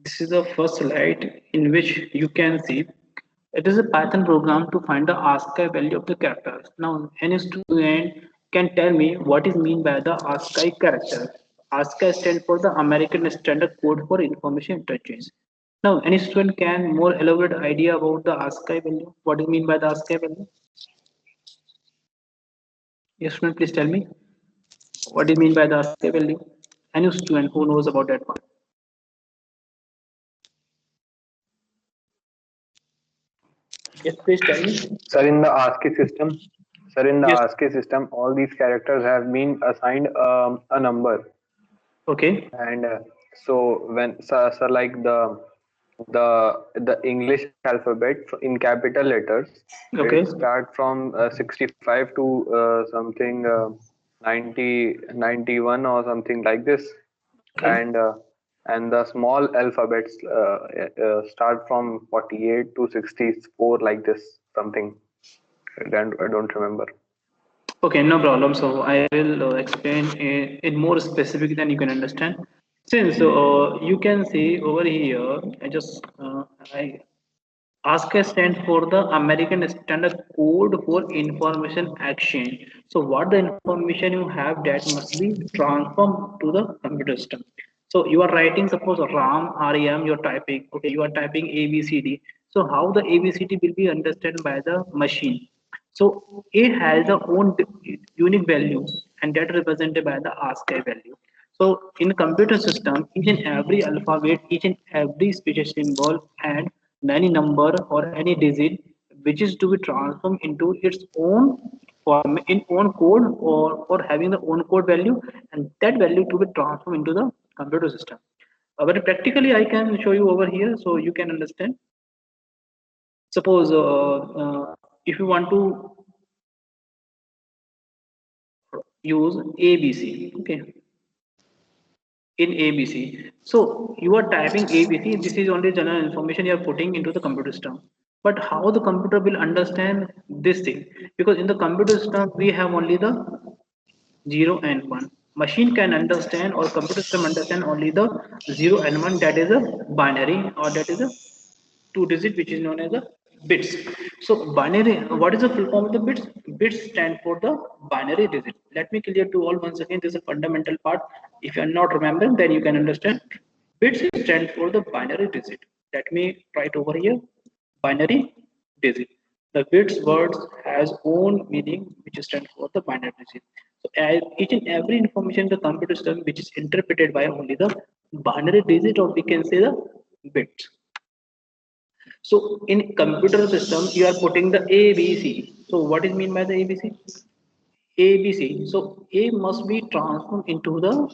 This is the first slide in which you can see it is a Python program to find the ASCII value of the characters. Now, any student can tell me what is mean by the ASCII character. ASCII stands for the American Standard Code for Information Interchange. Now, any student can more elaborate idea about the ASCII value. What is mean by the ASCII value? Yes, student, please tell me what is mean by the ASCII value. Any student who knows about that part. Yes, please tell me. Sir, in the ASCII system, sir, in the Yes. ASCII system, all these characters have been assigned a number, Okay. and so when sir, like the English alphabet in capital letters, it Okay. start from 65 to something 90 91 or something like this, Okay. and the small alphabets start from 48 to 64 like this something. I don't remember. Okay, no problem. So I will explain in more specific than you can understand. Since you can see over here, I ASCII stands for the American Standard Code for Information Exchange. So what the information you have that must be transformed to the computer system. So you are writing suppose RAM, REM, you're typing. Okay, you are typing ABCD. So how the ABCD will be understood by the machine. So A has a own unique value and that represented by the ASCII value. So in computer system, each and every alphabet, each and every special symbol and any number or any digit which is to be transformed into its own form in own code or having the own code value and that value to be transformed into the computer system. But practically I can show you over here so you can understand. Suppose if you want to use ABC, okay, in ABC. So you are typing ABC. This is only general information you are putting into the computer system. But how the computer will understand this thing? Because in the computer system we have only the 0 and 1. Machine can understand or computer system understand only the 0 and 1 that is a binary or that is a two digit which is known as the bits. So binary, what is the full form of the bits? Bits stand for the binary digit. Let me clear to all once again, this is a fundamental part. If you are not remembering then you can understand. Bits stand for the binary digit. Let me write over here binary digit. The bits words has own meaning which stands for the binary digit. So each and every information in the computer system which is interpreted by only the binary digit or we can say the bits. So in computer system, you are putting the ABC. So what is mean by the ABC? ABC. So A must be transformed into the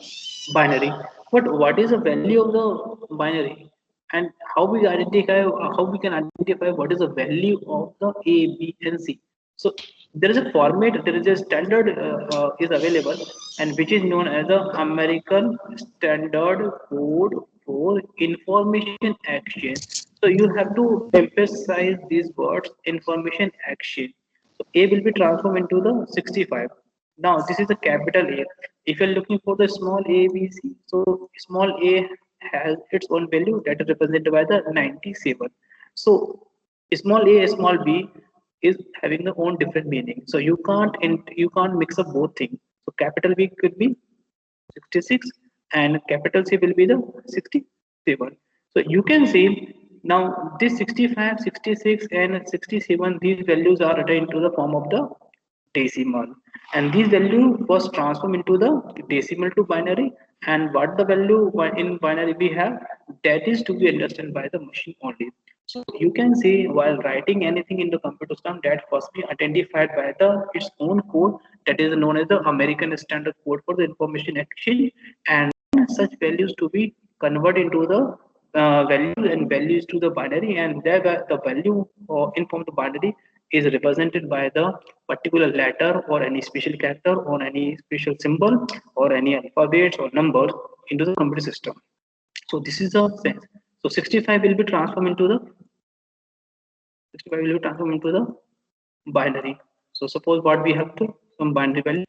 binary. But what is the value of the binary? And how we can identify what is the value of the A, B, and C. So there is a format, there is a standard is available, and which is known as the American Standard Code for Information Exchange. So you have to emphasize these words, information exchange. So A will be transformed into the 65. Now this is a capital A. If you're looking for the small a, b, c, so small a has its own value that is represented by the 97. So small b is having the own different meaning. So you can't mix up both things. So capital B could be 66 and capital C will be the 67. So you can see now this 65, 66 and 67 these values are written into the form of the decimal and this value was transformed into the decimal to binary and what the value in binary we have that is to be understood by the machine only. So you can see while writing anything in the computer system that first be identified by the its own code that is known as the American Standard Code for the Information Exchange and such values to be converted into the values and values to the binary and there the value in form of the binary is represented by the particular letter or any special character or any special symbol or any alphabets or numbers into the computer system. So this is the sense. So 65 will be transformed into the 65 will be transformed into the binary. So suppose what we have to binary value,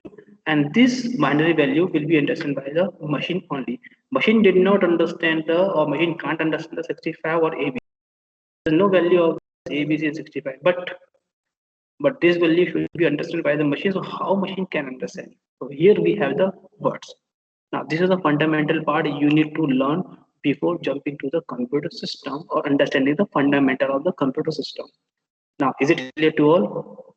and this binary value will be understood by the machine only. Machine did not understand the, or machine can't understand the 65 or ABC. There's no value of ABC is 65, but this value should be understood by the machine. So how machine can understand? So here we have the words. Now this is the fundamental part you need to learn before jumping to the computer system or understanding the fundamental of the computer system. Now is it clear to all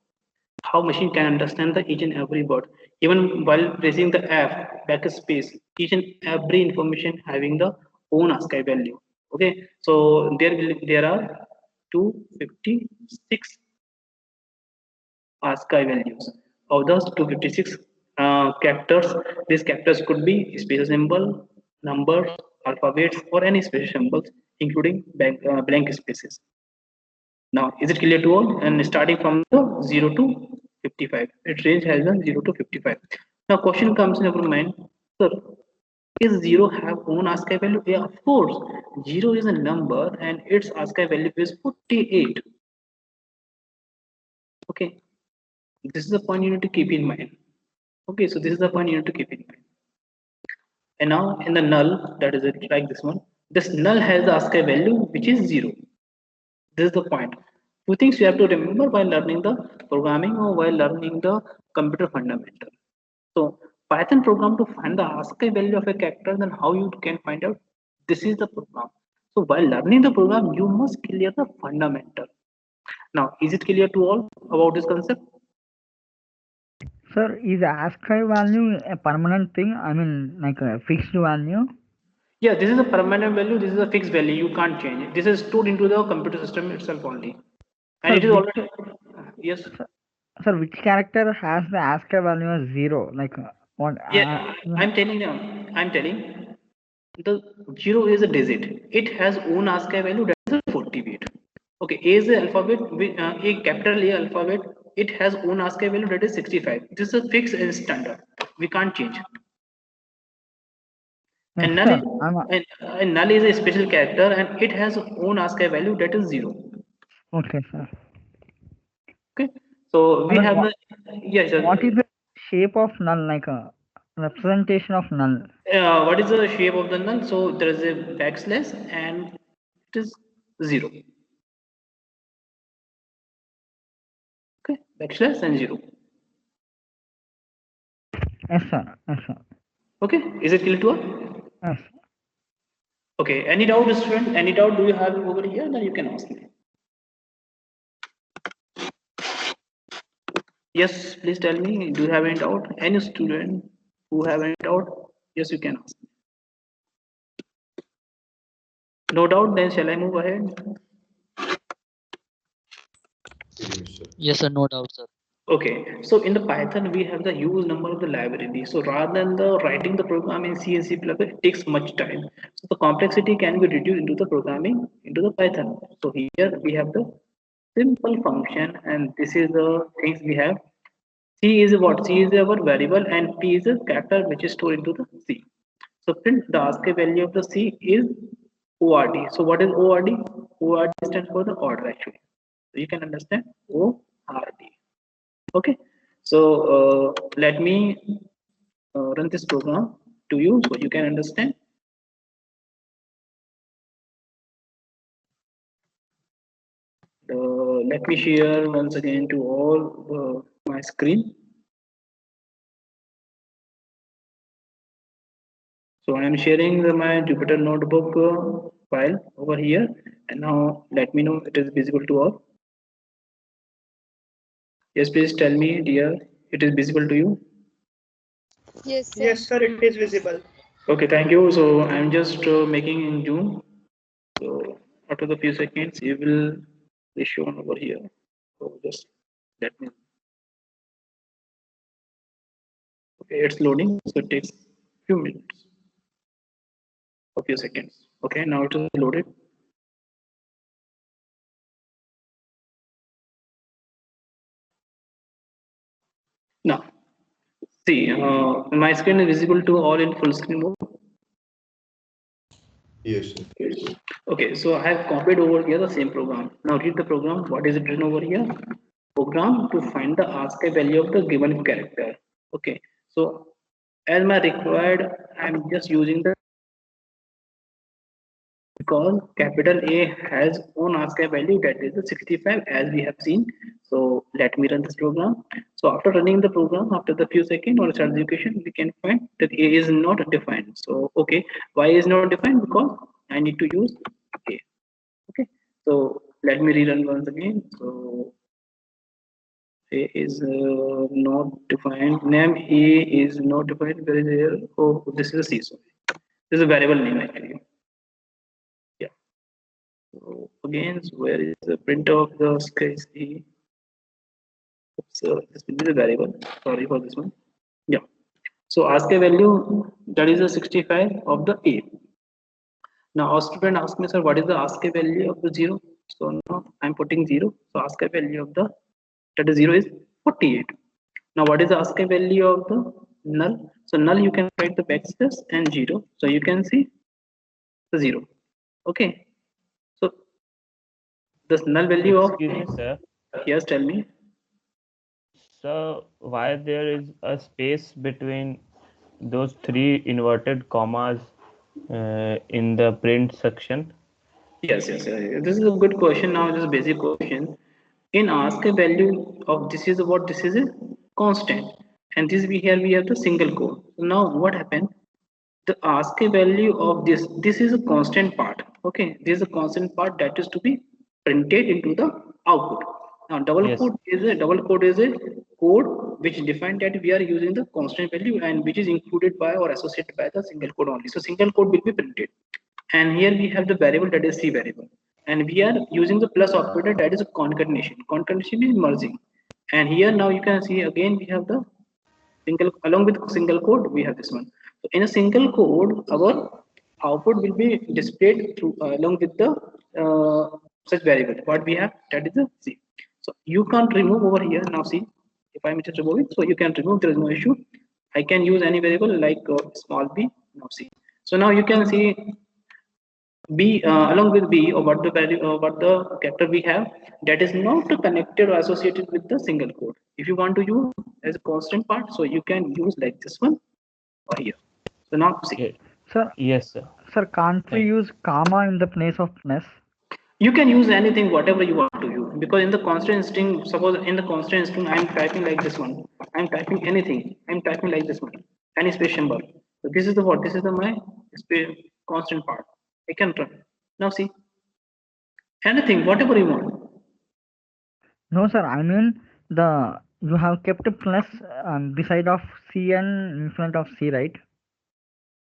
how machine can understand the each and every word even while pressing the F backspace, each and every information having the own ASCII value. Okay, so there are 256 ASCII values. Of those 256 characters, these characters could be special symbol, numbers, alphabets, or any special symbols, including blank spaces. Now, is it clear to all? And starting from the 0 to 55, its range has a 0 to 55. Now, question comes in our mind, sir, is 0 have own ASCII value? Yeah, of course. 0 is a number and its ASCII value is 48. Okay, this is the point you need to keep in mind. Okay, so this is the point you need to keep in mind. And now in the null, that is it, like this one. This null has the ASCII value which is 0. This is the point. Two things you have to remember while learning the programming or while learning the computer fundamental. So Python program to find the ASCII value of a character, then how you can find out? This is the program. So while learning the program, you must clear the fundamental. Now, is it clear to all about this concept? Sir, is ASCII value a permanent thing? I mean, like a fixed value? Yeah, this is a permanent value. This is a fixed value. You can't change it. This is stored into the computer system itself only, and Sir, it is which already yes. sir, which character has the ASCII value as 0? Like what? Yeah, I'm telling them. I'm telling the 0 is a digit. It has own ASCII value that is a 40 bit. Okay, A is the alphabet. A capital A alphabet. It has own ASCII value that is 65. This is a fixed and standard. We can't change. Yes, And null is sir. and null is a special character and it has own ASCII value that is 0. Okay, sir. Okay, so I we mean, have the yes. what is the shape of null? Like a representation of null? What is the shape of the null? So there is a backslash and it is 0. Okay, backslash and 0. Yes, sir. Yes, sir. Okay, is it clear to all? Yes. Okay, any doubt, student? Any doubt do you have over here? Then you can ask me. Yes, please tell me. Do you have any doubt? Any student who have any doubt? Yes, you can ask. No doubt. Then shall I move ahead? Yes, sir, no doubt, sir. Okay, so in the Python we have the huge number of the library. So rather than the writing the program in C and C++, it takes much time. So the complexity can be reduced into the programming into the Python. So here we have the simple function, and this is the things we have. C is what? C is our variable, and P is a character which is stored into the C. So print the ASCII value of the C is ORD. So what is ORD? ORD stands for the order actually. So you can understand ORD. Okay, so let me run this program to you so you can understand. Let me share once again to all my screen. So I am sharing my Jupyter notebook file over here, and now let me know it is visible to all. Yes, please tell me, dear, it is visible to you. Yes, sir. Yes, sir, it is visible. Okay, thank you. So I'm just making in Zoom. So after the few seconds, it will be shown over here. So just let me. Okay, it's loading. So it takes few minutes, a few seconds. Okay, now it is loaded. Now, see, my screen is visible to all in full screen mode. Yes, sir. Okay, so I have copied over here the same program. Now read the program. What is it written over here? program to find the ASCII value of the given character. Okay, so as my required, I'm just using the because capital A has own ASCII value that is the 65 as we have seen. So let me run this program. So after running the program, after the few seconds or start execution, we can find that A is not defined. So okay, why is not defined? Because I need to use A. Okay, so let me rerun once again. So A is not defined. Name A is not defined. Where is here? Oh, this is a C. Sorry, this is a variable name actually. Yeah. So again, so where is the print of the case A? So this will be the variable. Sorry for this one. Yeah. So ask a value that is a 65 of the A. Now our student asked me, sir, what is the ask a value of the zero? So now I'm putting zero. So ask a value of the that is zero is 48. Now what is the ask a value of the null? So null you can write the backslash and zero. So you can see the zero. Okay. So the null value of Excuse me, sir. yes, tell me. So why there is a space between those three inverted commas in the print section? Yes. This is a good question. Now, this is a basic question. In ask a value of this is what this is a constant, and this we have the single quote. So now, what happened? The ask a value of this is a constant part. Okay, this is a constant part that is to be printed into the output. Now, Yes. double quote is a code which define that we are using the constant value and which is included by or associated by the single quote only. So, single quote will be printed. And here we have the variable that is C variable. And we are using the plus operator that is a concatenation. Concatenation is merging. And here now you can see again we have the single along with single code we have this one. So in a single code our output will be displayed through along with the such variable. What we have that is a C. So you can't remove over here now. See if I'm just remove it, so you can remove. There is no issue. I can use any variable like small b. Now see. So now you can see B along with B or what the value or what the character we have that is not connected or associated with the single code. If you want to use as a constant part, so you can use like this one or here. So now see, Ye- Sir, Yes, sir. sir, can't we Thank. use comma in the place of plus? you can use anything whatever you want to use because in the constant string, suppose in the constant string I am typing like this one, I am typing anything, I am typing like this one, any space symbol. So this is the what? This is the my constant part. I can run. Now see anything whatever you want. No, sir. I mean the you have kept a plus beside of C and in front of C, right?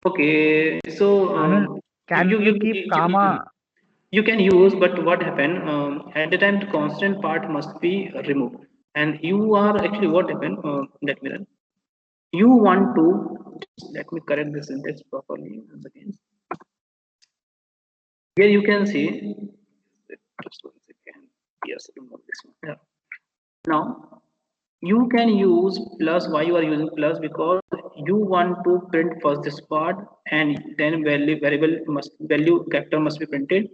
Okay, so I mean, you, can you we keep you comma? you can use, but what happened at the time the constant part must be removed, and you are actually what happened. Let me run. You want to let me correct this syntax properly once again. Here you can see just 1 second. Yes, remove this one. Yeah. Now you can use plus. Why you are using plus? Because you want to print first this part and then variable must value character must be printed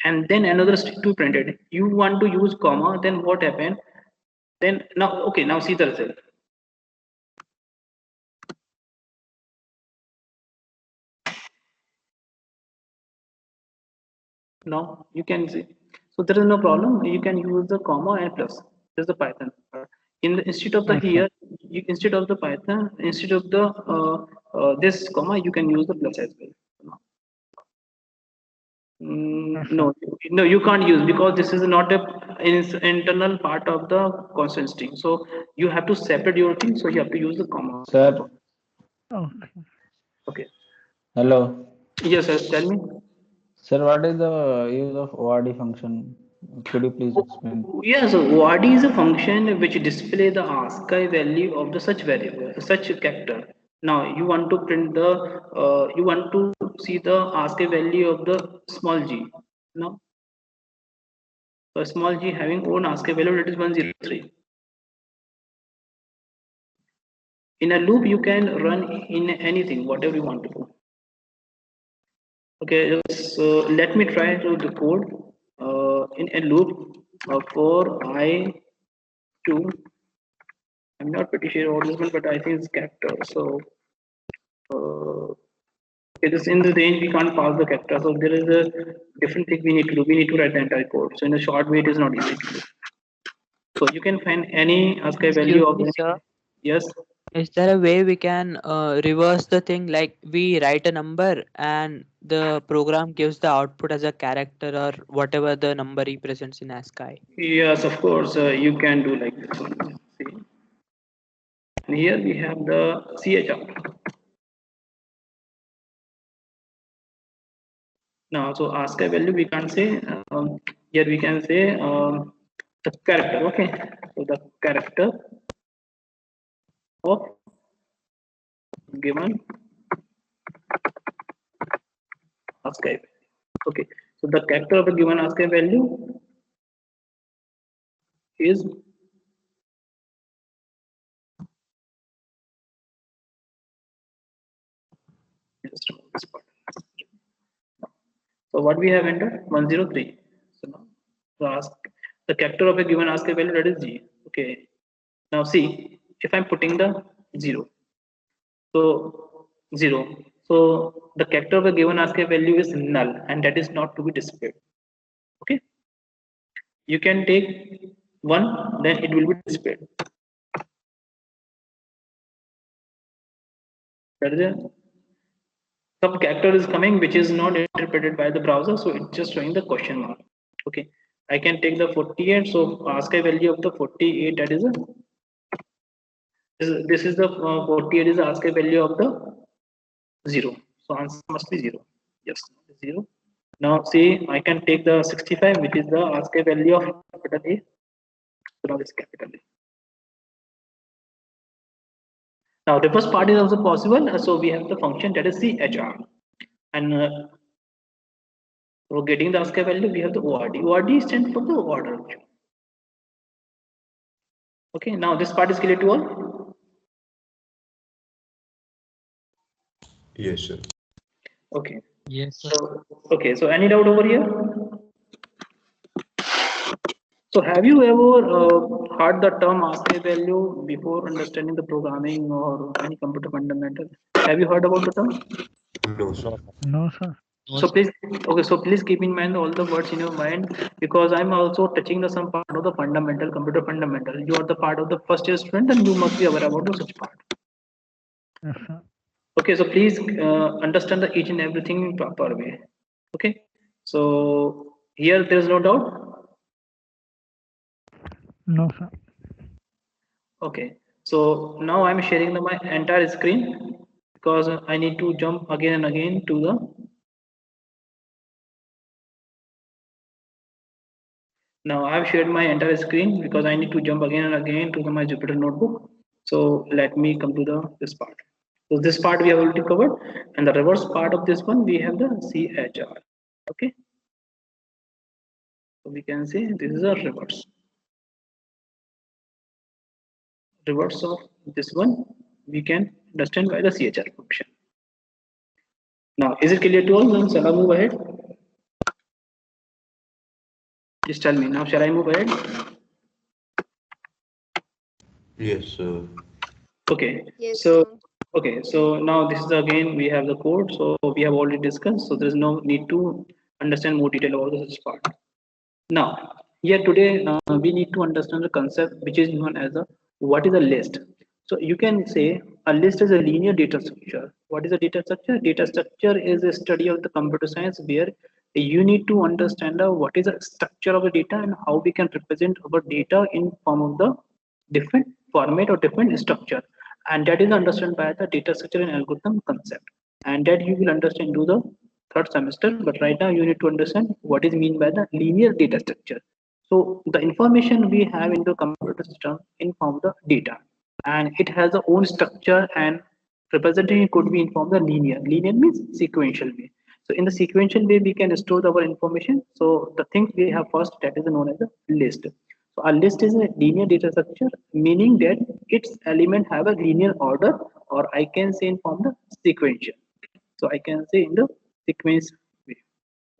and then another string to be printed. You want to use comma, then what happened? Then now okay, now see the result. Now you can see. So there is no problem. You can use the comma and plus. This is the Python. In the instead of the Yes, sir. here, instead of the Python, instead of the this comma, you can use the plus as well. Yes, No, sir. no, you can't use because this is not a internal part of the constant string. So you have to separate your thing. So you have to use the comma. Sir, Okay. Okay. hello. Yes, yes. Tell me. Sir, what is the use of ORD function? Could you please explain? Yes, what is a function which display the ASCII value of the such variable, such character. Now you want to print the, you want to see the ASCII value of the small g. Now, a small g having own ASCII value that is 103. In a loop, you can run in anything, whatever you want to do. Okay, so let me try to the code in a loop for I 2. I'm not pretty sure what this one, but I think it's character. So it is in the range we can't pass the character. So there is a different thing we need to do. We need to write the entire code. So in a short way, it is not easy to do. So you can find any ASCII value Excuse of me, any. sir. Yes. Is there a way we can reverse the thing, like we write a number and the program gives the output as a character or whatever the number represents in ASCII? Yes, of course. You can do like this one. See. And here we have the CHR. Now, so ASCII value we can't say. Here we can say the character. Okay. So the character of given ASCII value. Okay. So the character of a given ASCII value is just this part. So what we have entered 103. So now ask the character of a given ASCII value, that is G. Okay. Now see if I'm putting the 0. So 0. So the character of a given ASCII value is null and that is not to be displayed. Okay. You can take 1, then it will be displayed. That is a some character is coming which is not interpreted by the browser, so it's just showing the question mark. Okay, I can take the 48. So ASCII value of the 48, that is a this is the 48 is the ASCII value of the 0. So answer must be 0. Yes, 0. Now see, I can take the 65, which is the ASCII value of capital A. So now this capital A. Now the first part is also possible. So we have the function that is CHR, and for getting the ASCII value, we have the ORD. ORD stands for the order. Okay, now this part is clear to all? Yes, sir. Okay. Yes, sir. So, okay, so any doubt over here? So have you ever heard the term ASCII value before understanding the programming or any computer fundamental? Have you heard about the term? No, sir. No, sir. No, So sir. please, okay, so please keep in mind all the words in your mind, because I'm also touching the some part of the fundamental, computer fundamental. You are the part of the first year student and you must be aware about the such part. Yes, sir. Okay, so please understand the each and everything in proper way. Okay, so here there is no doubt. No, sir. Okay, so now I'm sharing my entire screen because I need to jump again and again to the. Now I've shared my entire screen because I need to jump again and again to my Jupyter notebook. So let me come to the this part. So this part we have already covered, and the reverse part of this one we have the CHR. Okay, so we can say this is a reverse of this one. We can understand by the CHR function. Now, is it clear to all? Then shall I move ahead? Just tell me now. Shall I move ahead? Yes, sir. Okay. Yes, So sir. okay. So now this is again we have the code. So we have already discussed. So there is no need to understand more detail about this part. Now, here today we need to understand the concept which is known as a what is a list. So you can say a list is a linear data structure. What is a data structure? Data structure is a study of the computer science where you need to understand what is the structure of the data and how we can represent our data in form of the different format or different structure, and that is understood by the data structure and algorithm concept, and that you will understand to the third semester. But right now you need to understand what is mean by the linear data structure. So the information we have in the computer system inform the data, and it has a own structure, and representation could be informed the linear means sequential way. So in the sequential way we can store our information. So the things we have first, that is known as a list. So a list is a linear data structure, meaning that its element have a linear order, or I can say in form the sequential. So I can say in the sequence way.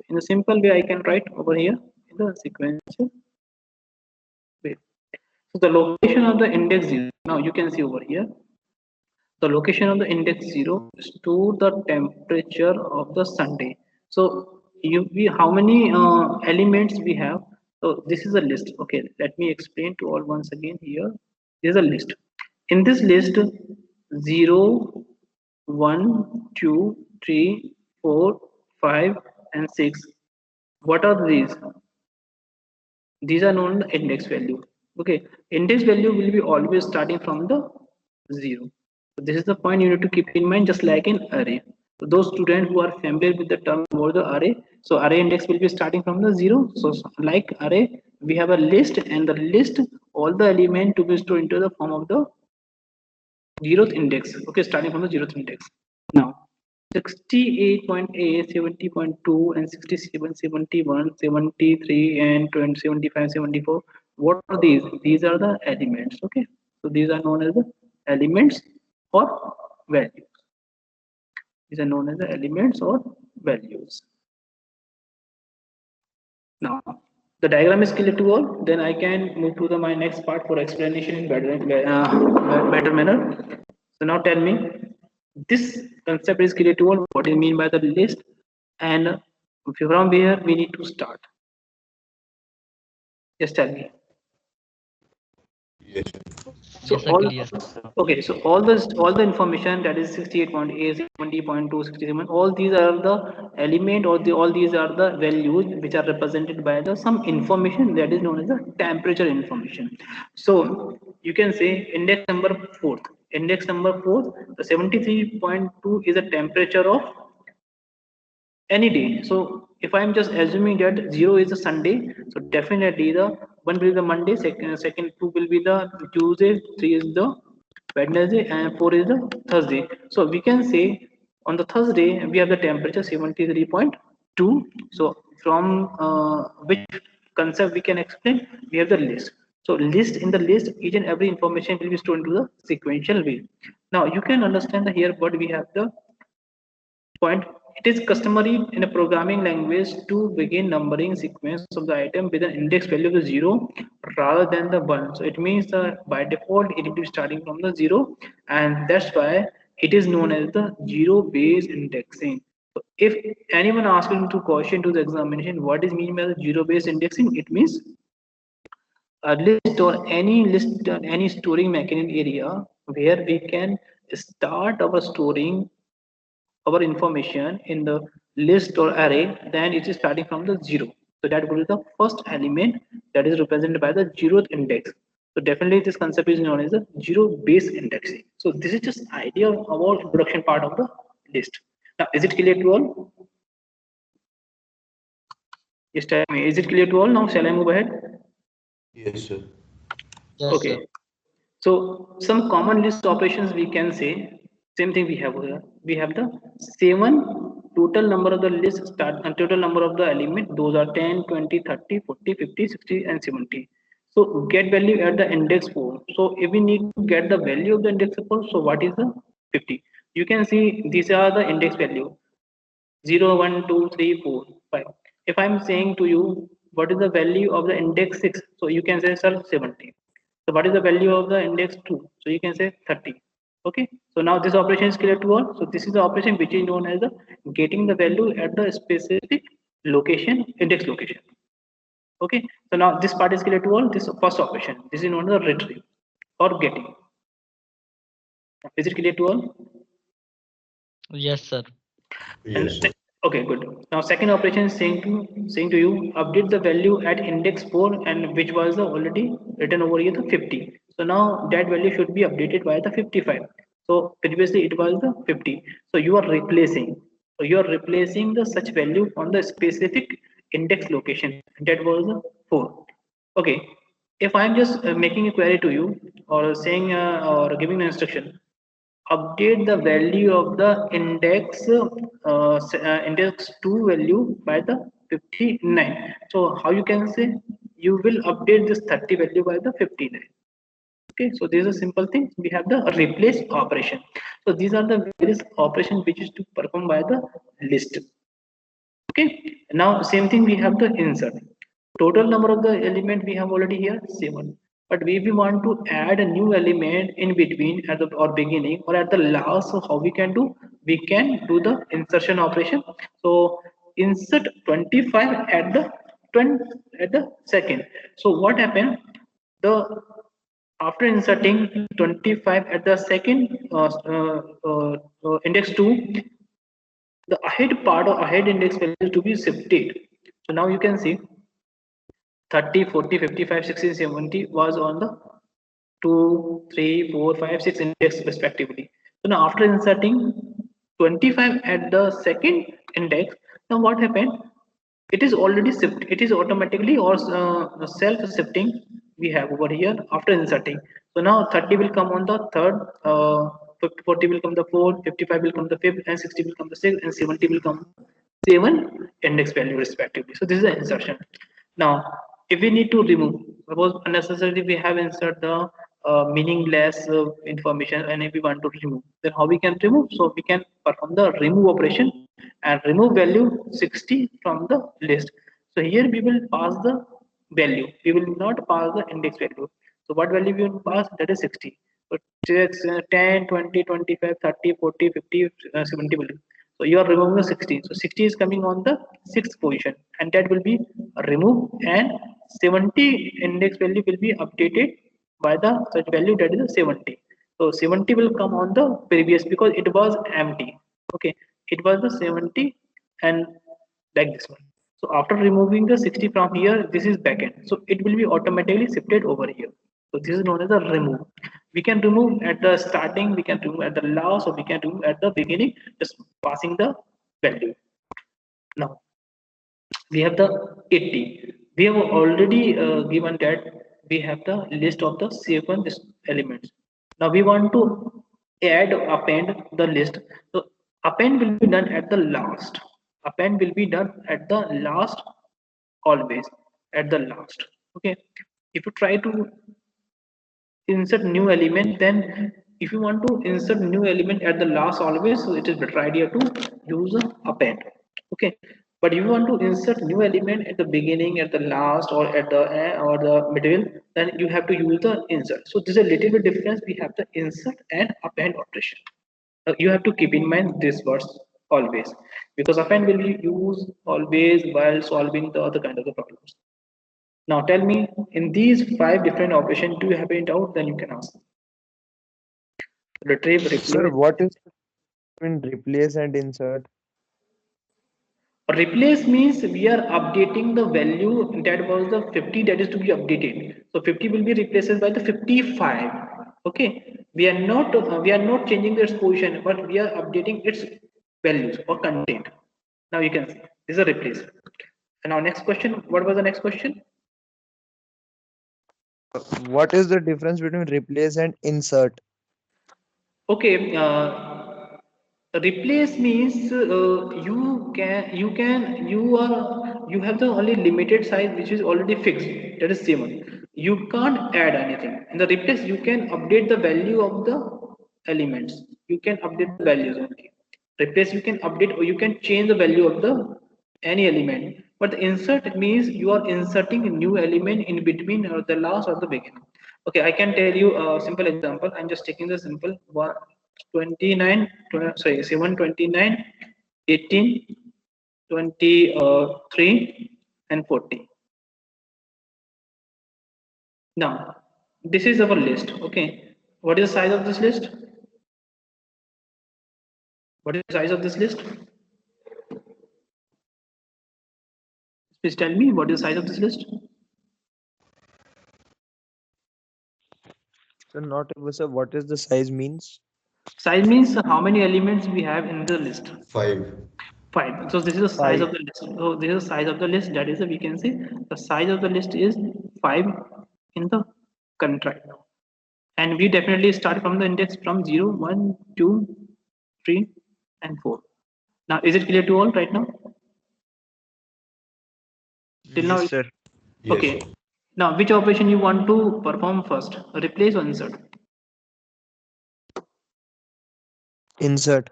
In a simple way I can write over here in the sequential way. So the location of the index 0, now you can see over here, the location of the index 0 is to the temperature of the Sunday. So how many elements we have? So this is a list. Okay, let me explain to all once again here. This is a list. In this list, 0, 1, 2, 3, 4, 5, and 6. What are these? These are known as index value. Okay, index value will be always starting from the 0. So this is the point you need to keep in mind, just like in array. So those students who are familiar with the term about the array, so array index will be starting from the 0. So like array, we have a list, and the list, all the element to be stored into the form of the 0th index. Okay, starting from the 0th index. Now 68.8, 70.2, and 67, 71, 73, and 20, 75, 74. What are these? These are the elements. Okay, so these are known as the elements or values. These are known as the elements or values. Now the diagram is clear to all. Then I can move to my next part for explanation in better manner. So now tell me, this concept is clear to all. What do you mean by the list? And from where we need to start? Just tell me. Yes. So Yes, sir, all clear. okay. So all the information, that is 68.8, 70.2, 67. All these are the element, or all these are the values which are represented by the some information that is known as the temperature information. So you can say index number fourth. Index number fourth. The 73.2 is the temperature of any day. So if I'm just assuming that 0 is a Sunday, so definitely the one will be the Monday, second two will be the Tuesday, three is the Wednesday, and four is the Thursday. So we can say on the Thursday we have the temperature 73.2. So from which concept we can explain, we have the list. So list, in the list, each and every information will be stored into the sequential way. Now you can understand that here, but we have the point. It is customary in a programming language to begin numbering sequence of the item with an index value of the 0 rather than the 1. So it means that by default it will be starting from the 0, and that's why it is known as the zero based indexing. So if anyone asks you to question to the examination what is mean by the zero based indexing, it means a list or any storing mechanism area where we can start our storing our information in the list or array, then it is starting from the 0. So that will be the first element that is represented by the 0th index. So definitely this concept is known as the zero base indexing. So this is just idea about introduction part of the list. Now is it clear to all? Yes, tell me, is it clear to all? Now shall I move ahead? Yes, sir. Yes, Okay. sir. So some common list operations we can say, same thing we have here. We have the 7 total number of the list start and total number of the element. Those are 10, 20, 30, 40, 50, 60, and 70. So get value at the index 4. So if we need to get the value of the index 4, so what is the 50? You can see these are the index value. 0, 1, 2, 3, 4, 5. If I'm saying to you, what is the value of the index 6? So you can say, sir, 70. So what is the value of the index 2? So you can say 30. Okay. So now this operation is clear to all. So this is the operation which is known as the getting the value at the specific location, index location. Okay. So now this part is clear to all. This first operation. This is known as the retrieve or getting. Is it clear to all? Yes, sir. And Yes, sir. okay, good. Now second operation is saying to you update the value at index 4, and which was already written over here the 50. So now that value should be updated by the 55. So previously it was the 50. So you are replacing. So you are replacing the such value on the specific index location. That was the 4. Okay. If I'm just making a query to you, or saying or giving an instruction, update the value of the index 2 value by the 59. So how you can say, you will update this 30 value by the 59. Okay, so this is a simple thing. We have the replace operation. So these are the various operations which is to perform by the list. Okay, now same thing we have the insert. Total number of the element we have already here 7. But if we want to add a new element in between at the or beginning or at the last, so how we can do? We can do the insertion operation. So insert 25 at the 20 at the second. So what happened? The after inserting 25 at the second index 2, the ahead part or ahead index value to be shifted. So now you can see 30, 40, 55, 60, 70 was on the 2, 3, 4, 5, 6 index respectively. So now after inserting 25 at the second index, now what happened? It is already shift. It is automatically or self shifting we have over here after inserting. So now 30 will come on the third, 40 will come the fourth, 55 will come the fifth, and 60 will come the sixth, and 70 will come 7 index value respectively. So this is the insertion. Now, if we need to remove, suppose unnecessarily we have insert the meaningless information, and if we want to remove, then how we can remove? So we can perform the remove operation and remove value 60 from the list. So here we will pass the value. We will not pass the index value. So what value we will pass? That is 60. So 10, 20, 25, 30, 40, 50, 70 will. So you are removing the 60. So 60 is coming on the sixth position, and that will be removed, and 70 index value will be updated by the such value that is 70. So 70 will come on the previous because it was empty. Okay, it was the 70 and like this one. So after removing the 60 from here, this is backend. So it will be automatically shifted over here. So this is known as a remove. We can remove at the starting, we can remove at the last, or we can remove at the beginning, just passing the value. Now we have the 80. We have already given that we have the list of the sequence elements. Now we want to append the list. So append will be done at the last. Append will be done at the last, always at the last. Okay, if you try to insert new element, then if you want to insert new element at the last always, so it is better idea to use a append. Okay, but if you want to insert new element at the beginning, at the last, or at the or the middle, then you have to use the insert. So there's a little bit difference. We have the insert and append operation. You have to keep in mind this words always, because append will be used always while solving the other kind of the problems. Now tell me, in these 5 different operations, do you have any doubt? Then you can ask. Retrieve, Sir, replace. what is between replace and insert? Replace means we are updating the value that was the 50 that is to be updated. So 50 will be replaced by the 55. Okay, we are not changing its position, but we are updating its values or content. Now you can see this is a replace. And now next question. What was the next question? What is the difference between replace and insert? Okay, replace means you have the only limited size which is already fixed, that is 7. You can't add anything. In the replace you can update the value of the elements. You can update the values only. Replace you can update or you can change the value of the any element, but the insert means you are inserting a new element in between or the last or the beginning. Okay, I can tell you a simple example. I'm just taking the simple one 29 sorry 729 18 23 and 40. Now this is our list. Okay, what is the size of this list? What is the size of this list? Please tell me what is the size of this list. So not able, sir, what is the size means? Size means how many elements we have in the list. 5. 5. So this is the size 5. of the list. So this is the size of the list. That is, we can say the size of the list is 5 in the current right now. And we definitely start from the index from 0, 1, 2, 3, and 4. Now, is it clear to all right now? Till now, Yes, sir. Yes, okay. sir. Now, which operation you want to perform first? Replace or insert? Insert.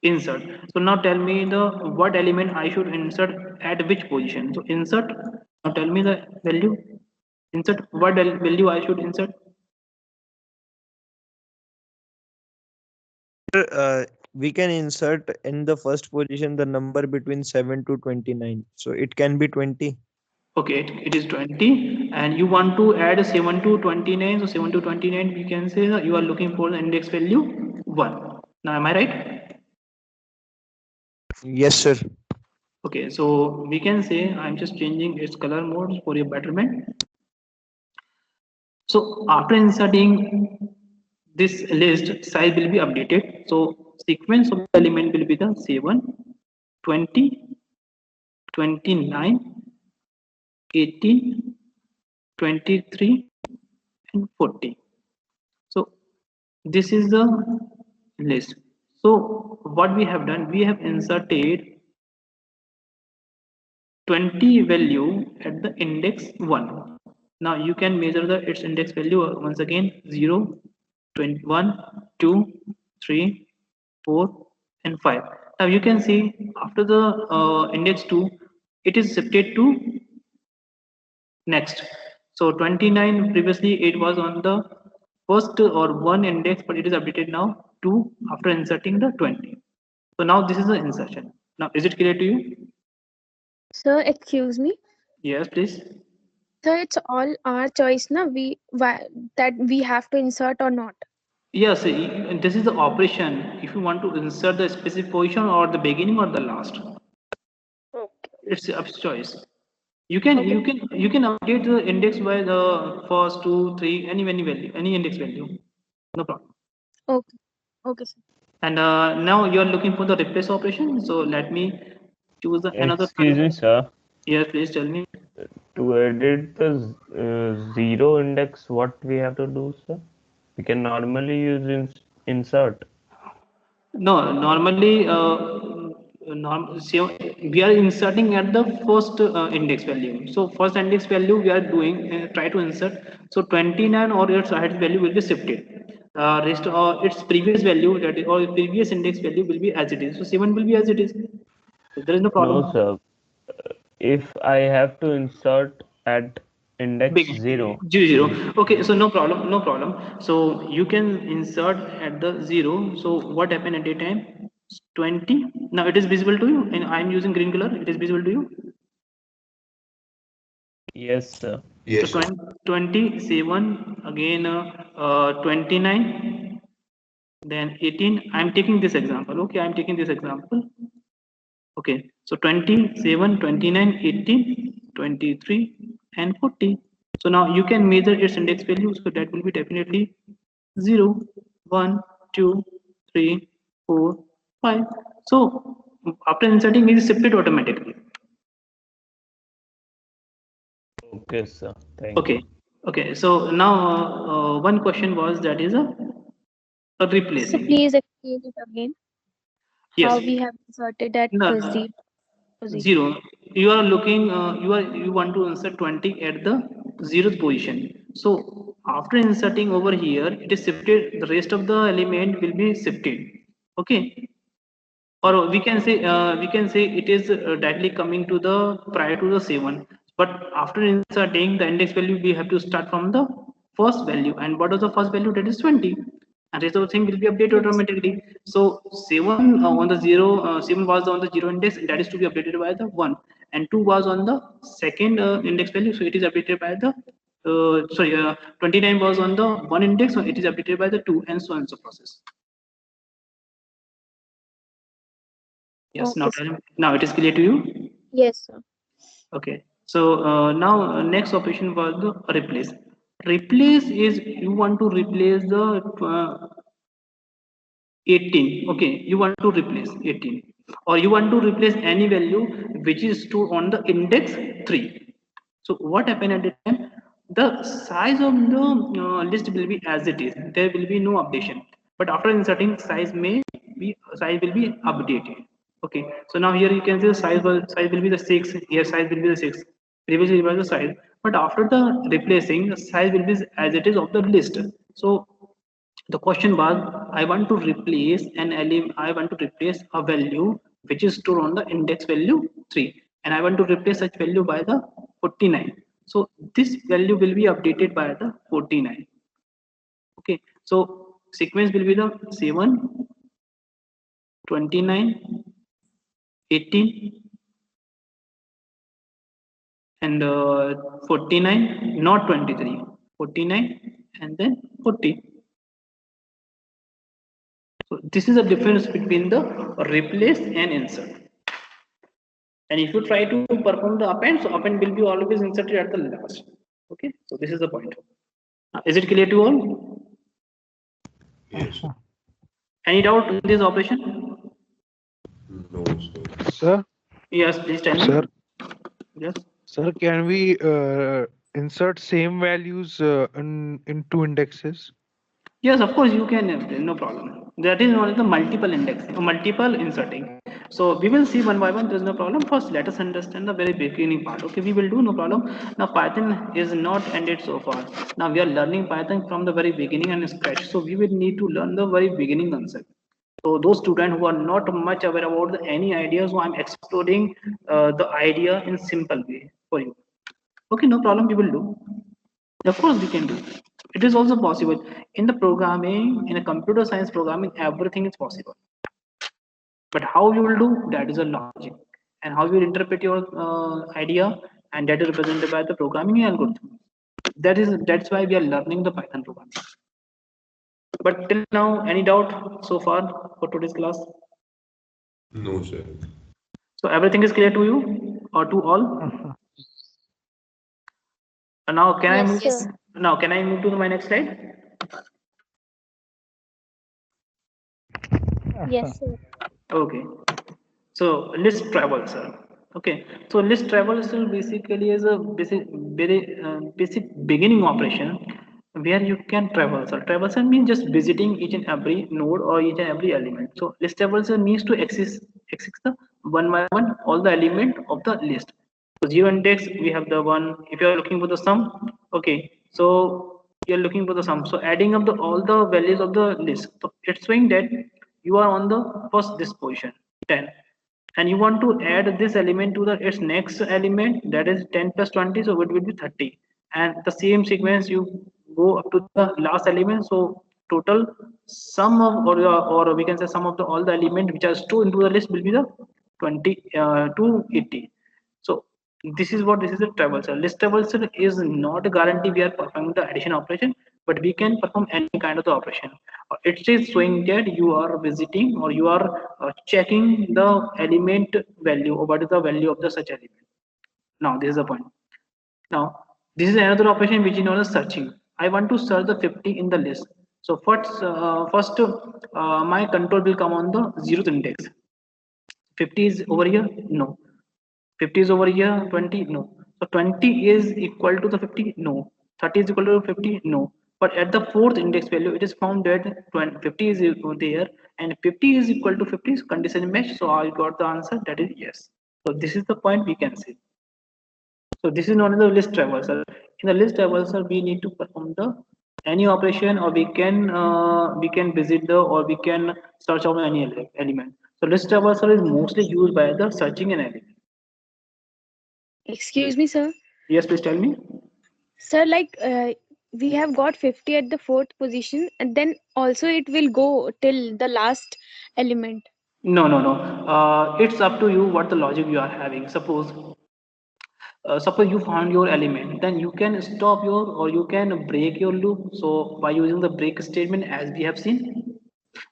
Insert. So now tell me the what element I should insert at which position. So insert. Now tell me the value. Insert what value I should insert? We can insert in the first position the number between 7 to 29. So it can be 20. Okay, it is 20, and you want to add 7 to 29. So 7 to 29, we can say that you are looking for the index value 1. Now, am I right? Yes, sir. Okay, so we can say I'm just changing its color mode for your betterment. So after inserting this list, size will be updated. So sequence of the element will be the 7, 20, 29, 18, 23, and 40. So this is the list. So what we have done, we have inserted 20 value at the index 1. Now you can measure the its index value once again 0, 21, 2, 3, 4, and 5. Now you can see after the index 2, it is shifted to next. So 29, previously it was on the first or one index, but it is updated now 2 after inserting the 20. So now this is the insertion. Now is it clear to you? Sir, excuse me. Yes, please. Sir, it's all our choice, na? That we have to insert or not. Yes, this is the operation. If you want to insert the specific position or the beginning or the last, Okay. it's up to choice. You can update the index by the first two, three, any value, any index value, no problem. Okay. Okay, sir. And now you are looking for the replace operation. So let me choose another. Excuse me, sir. Yes, please tell me. To edit the zero index, what we have to do, sir? We can normally use insert. No, normally we are inserting at the first index value. So first index value we are doing try to insert. So 29 or its highest value will be shifted. Rest its previous value that is, or previous index value will be as it is. So 7 will be as it is. So there is no No, problem. sir. If I have to insert at index Big 0, 0 0. Okay, so no problem, no problem. So you can insert at the 0. So what happened at the time? 20. Now it is visible to you, and I'm using green color. It is visible to you. yes, sir. So Yes, sir. 20, 27 again, 29, then 18. I'm taking this example. Okay, I'm taking this example. Okay, so 27, 29, 18, 23, and 40. So now you can measure its index value. So that will be definitely 0, 1, 2, 3, 4, 5. So after inserting, it is shifted automatically. Okay, sir. Thank you. Okay, okay. So now one question was that is a So replacing. please explain it again. Yes. How we have inserted at No, zero position. 0. You are looking. You want to insert 20 at the 0th position. So after inserting over here, it is shifted. The rest of the element will be shifted. Okay, or we can say it is directly coming to the prior to the 7, but after inserting the index value we have to start from the first value, and what was the first value? That is 20, and rest of the thing will be updated Yes. automatically. So 7 on the 0, 7 was on the 0 index, that is to be updated by the 1, and 2 was on the second index value, so it is updated by the 29 was on the 1 index, so it is updated by the 2, and so on, so process. Yes, Okay, sir. now it is clear to you. Yes, sir. Okay, so now next operation was the replace. Replace is you want to replace the 18. Okay, you want to replace 18, or you want to replace any value which is stored on the index 3. So what happened at the time? The size of the list will be as it is. There will be no updation. But after inserting, size will be updated. Okay. So now here you can see the size will be the 6. Here size will be the 6. Previously it was the size. But after the replacing, the size will be as it is of the list. So the question was, I want to replace an element. I want to replace a value which is stored on the index value 3, and I want to replace such value by the 49. So this value will be updated by the 49. Okay, so sequence will be the 7, 29, 18, and 49, not 23, 49, and then 40. So this is the difference between the replace and insert. And if you try to perform the append, so append will be always inserted at the last. Okay, so this is the point. Is it clear to all? Yes, sir. Any doubt in this operation? No, sir. Sir, Yes, please tell me. sir, Yes. sir, can we insert same values in two indexes? Yes, of course you can. No problem. That is known as the multiple index, multiple inserting. So we will see one by one. There is no problem. First, let us understand the very beginning part. Okay, we will do no problem. Now Python is not ended so far. Now we are learning Python from the very beginning and scratch. So we will need to learn the very beginning concept. So those students who are not much aware about any ideas, so I'm exploring the idea in simple way for you. Okay, no problem. We will do. Of course, we can do. It is also possible in the programming, in a computer science programming. Everything is possible. But how you will do that is a logic, and how you will interpret your idea, and that is represented by the programming algorithm. That's why we are learning the Python programming. But till now, any doubt so far for today's class? No, sir. So everything is clear to you or to all? Yes, sir. Now can I Yes, move? sir. Now can I move to my next slide? Yes, Yes, sir. sir. Okay. So list traversal. Okay. So list traversal basically is a basic, very basic beginning operation where you can traversal. Traversal means just visiting each and every node or each and every element. So list traversal means to access the one by one all the element of the list. So zero index we have the one. If you are looking for the sum, okay. So you are looking for the sum. So adding up the all the values of the list. So it's showing that you are on the first this position 10, and you want to add this element to the its next element, that is 10 plus 20, so it will be 30, and the same sequence you go up to the last element. So total sum of, or we can say sum of the all the element which are stored into the list will be the 20 to 80. So this is a traversal. List traversal is not a guarantee we are performing the addition operation, but we can perform any kind of the operation. It is showing that you are visiting or you are checking the element value, or what is the value of the such element. Now this is the point. Now this is another operation which is known as searching. I want to search the 50 in the list. So first my control will come on the zeroth index. 50 is over here? No. 50 is over here? 20? No. So 20 is equal to the 50? No. 30 is equal to 50? No. But at the fourth index value, it is found that 20, 50 is there, and 50 is equal to 50 is condition match. So I got the answer, that is yes. So this is the point we can see. So this is known as the list traversal. In the list traversal, we need to perform the any operation, or we can visit the, or we can search over any element. So list traversal is mostly used by the searching an element. Excuse me, sir. Yes, please tell me. Sir, like we have got 50 at the fourth position, and then also it will go till the last element. No, no, no. It's up to you what the logic you are having. Suppose you found your element, then you can stop your, or you can break your loop. So by using the break statement, as we have seen,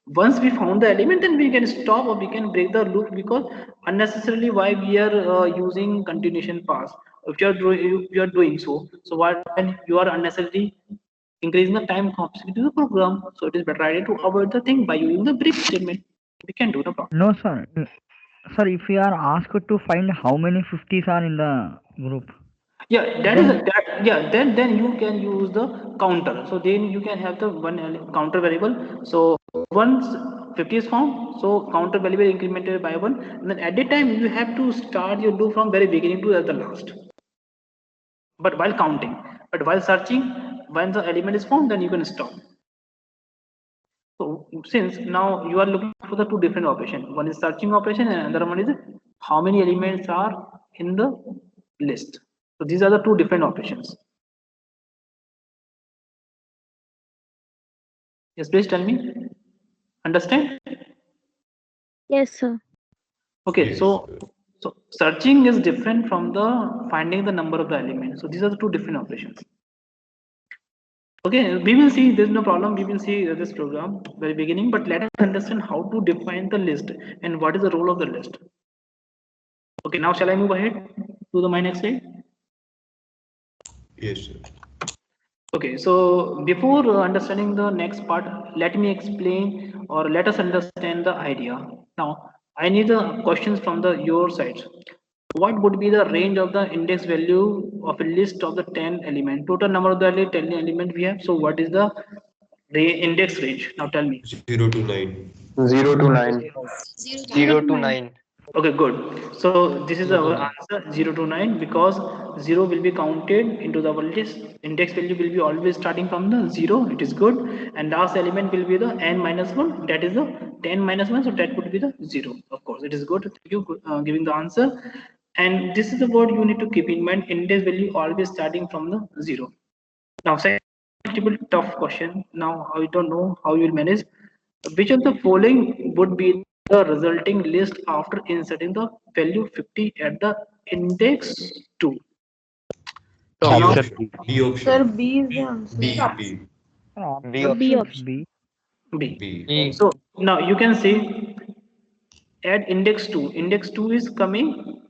once we found the element, then we can stop or we can break the loop, because unnecessarily why we are using continuation pass. If you are doing so, so what when you are unnecessarily increasing the time complexity to the program, so it is better idea to avoid the thing by using the break statement. We can do the problem. No, sir. Sir, if we are asked to find how many 50s are in the group, Yeah, that is then that. Yeah, then you can use the counter. So then you can have the one counter variable. So once 50 is found, so counter variable incremented by one, and then at that time you have to start your loop from very beginning to the last. But while counting, but while searching, when the element is found, then you can stop. So since now you are looking for the two different operations, one is searching operation and another one is how many elements are in the list. So these are the two different operations. Yes, please tell me. Understand? Yes, sir. Okay, Yes, so sir. searching is different from the finding the number of the element. So these are the two different operations. Okay, we will see. There's no problem. We will see this program very beginning, but let us understand how to define the list and what is the role of the list. Okay, now shall I move ahead to the my next slide? Yes, sir. Okay, so before understanding the next part, let me explain or let us understand the idea. Now, I need the questions from the your side. What would be the range of the index value of a list of the 10 element? Total number of the 10 element we have. So what is the index range? Now tell me. 0 to 9. 0 to 9. 0 0 to to 9. 9. Okay, good. So this is 0 to our 9. answer 0 to 9 because 0 will be counted into the list. Index value will be always starting from the 0. It is good. And last element will be the n minus 1. That is the 10 minus 1. So that would be the 0. Of course, it is good. Thank you giving the answer. And this is the word you need to keep in mind. Index value always starting from the 0. Now, second multiple tough question. Now, I don't know how you will manage. Which of the following would be the resulting list after inserting the value 50 at the index 2? So B now Option option. B. B Sir, option. B is the answer. B. B B option. Options option. B. B. B. B. So now you can see add index 2. Index 2 is coming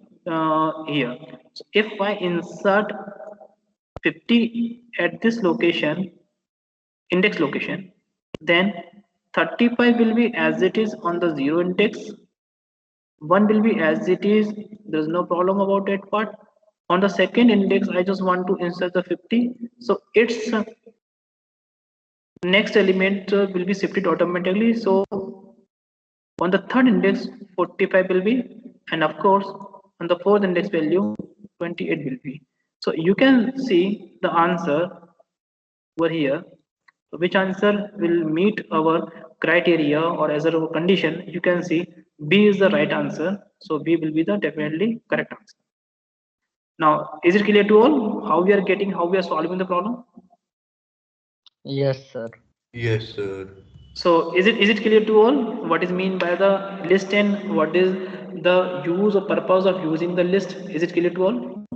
here. So if I insert 50 at this location, index location, then 35 will be as it is on the 0 index, 1 will be as it is, there's no problem about that part. On the second index I just want to insert the 50, so its next element will be shifted automatically. So on the third index 45 will be, and of course on the fourth index value 28 will be. So you can see the answer over here. Which answer will meet our criteria or as a condition? You can see B is the right answer. So B will be the definitely correct answer. Now, is it clear to all how we are getting, how we are solving the problem? Yes, sir. Yes, sir. So is it clear to all what is mean by the list and what is the use or purpose of using the list? Is it clear to all?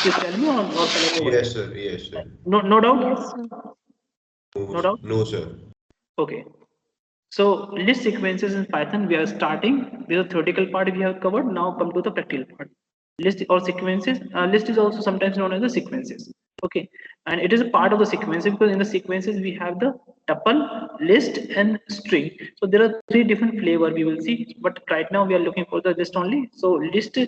Please tell me or shall I move Yes, ahead? sir. Yes, sir. No Yes, doubt? sir. No doubt? No, sir. Okay. So list sequences in Python, we are starting with the theoretical part we have covered. Now come to the practical part. List or sequences. List is also sometimes known as the sequences. Okay, and it is a part of the sequence because in the sequences we have the tuple, list, and string. So there are three different flavor we will see. But right now we are looking for the list only. So list,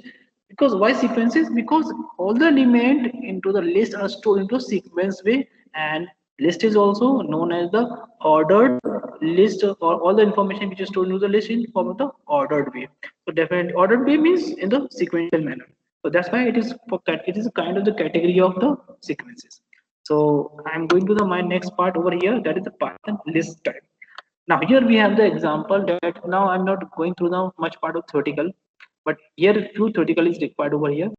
because why sequences? Because all the element into the list are stored into sequence way, and list is also known as the ordered list, or all the information which is stored into the list in form of the ordered way. So definitely ordered way means in the sequential manner. So that's why it is for it is a kind of the category of the sequences. So I'm going to the my next part over here, that is the Python list type. Now here we have the example that now I'm not going through the much part of theoretical, but here few theoretical is required over here.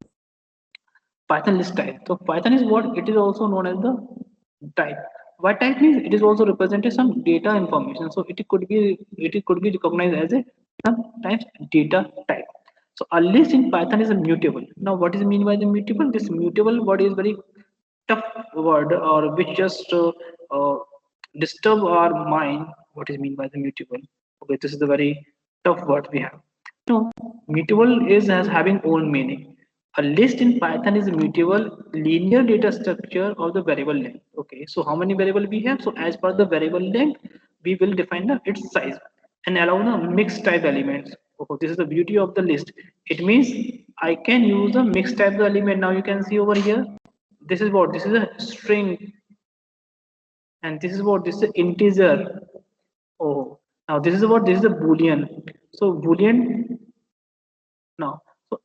Python list type. So Python is what it is also known as the type. What type means it is also represented some data information. So it could be recognized as a sometimes data type. So a list in Python is a mutable. Now what is mean by the mutable? This mutable word is very tough word or which just disturb our mind. What is mean by the mutable? Okay, this is the very tough word we have. No, mutable is as having own meaning. A list in Python is a mutable linear data structure of the variable length. Okay, so how many variable we have? So as per the variable length we will define the its size and allow the mixed type elements. Oh, this is the beauty of the list. It means I can use the mixed type element. Now you can see over here, this is what, this is a string, and this is what, this is an integer. Oh, now this is what, this is a boolean. So boolean. Now so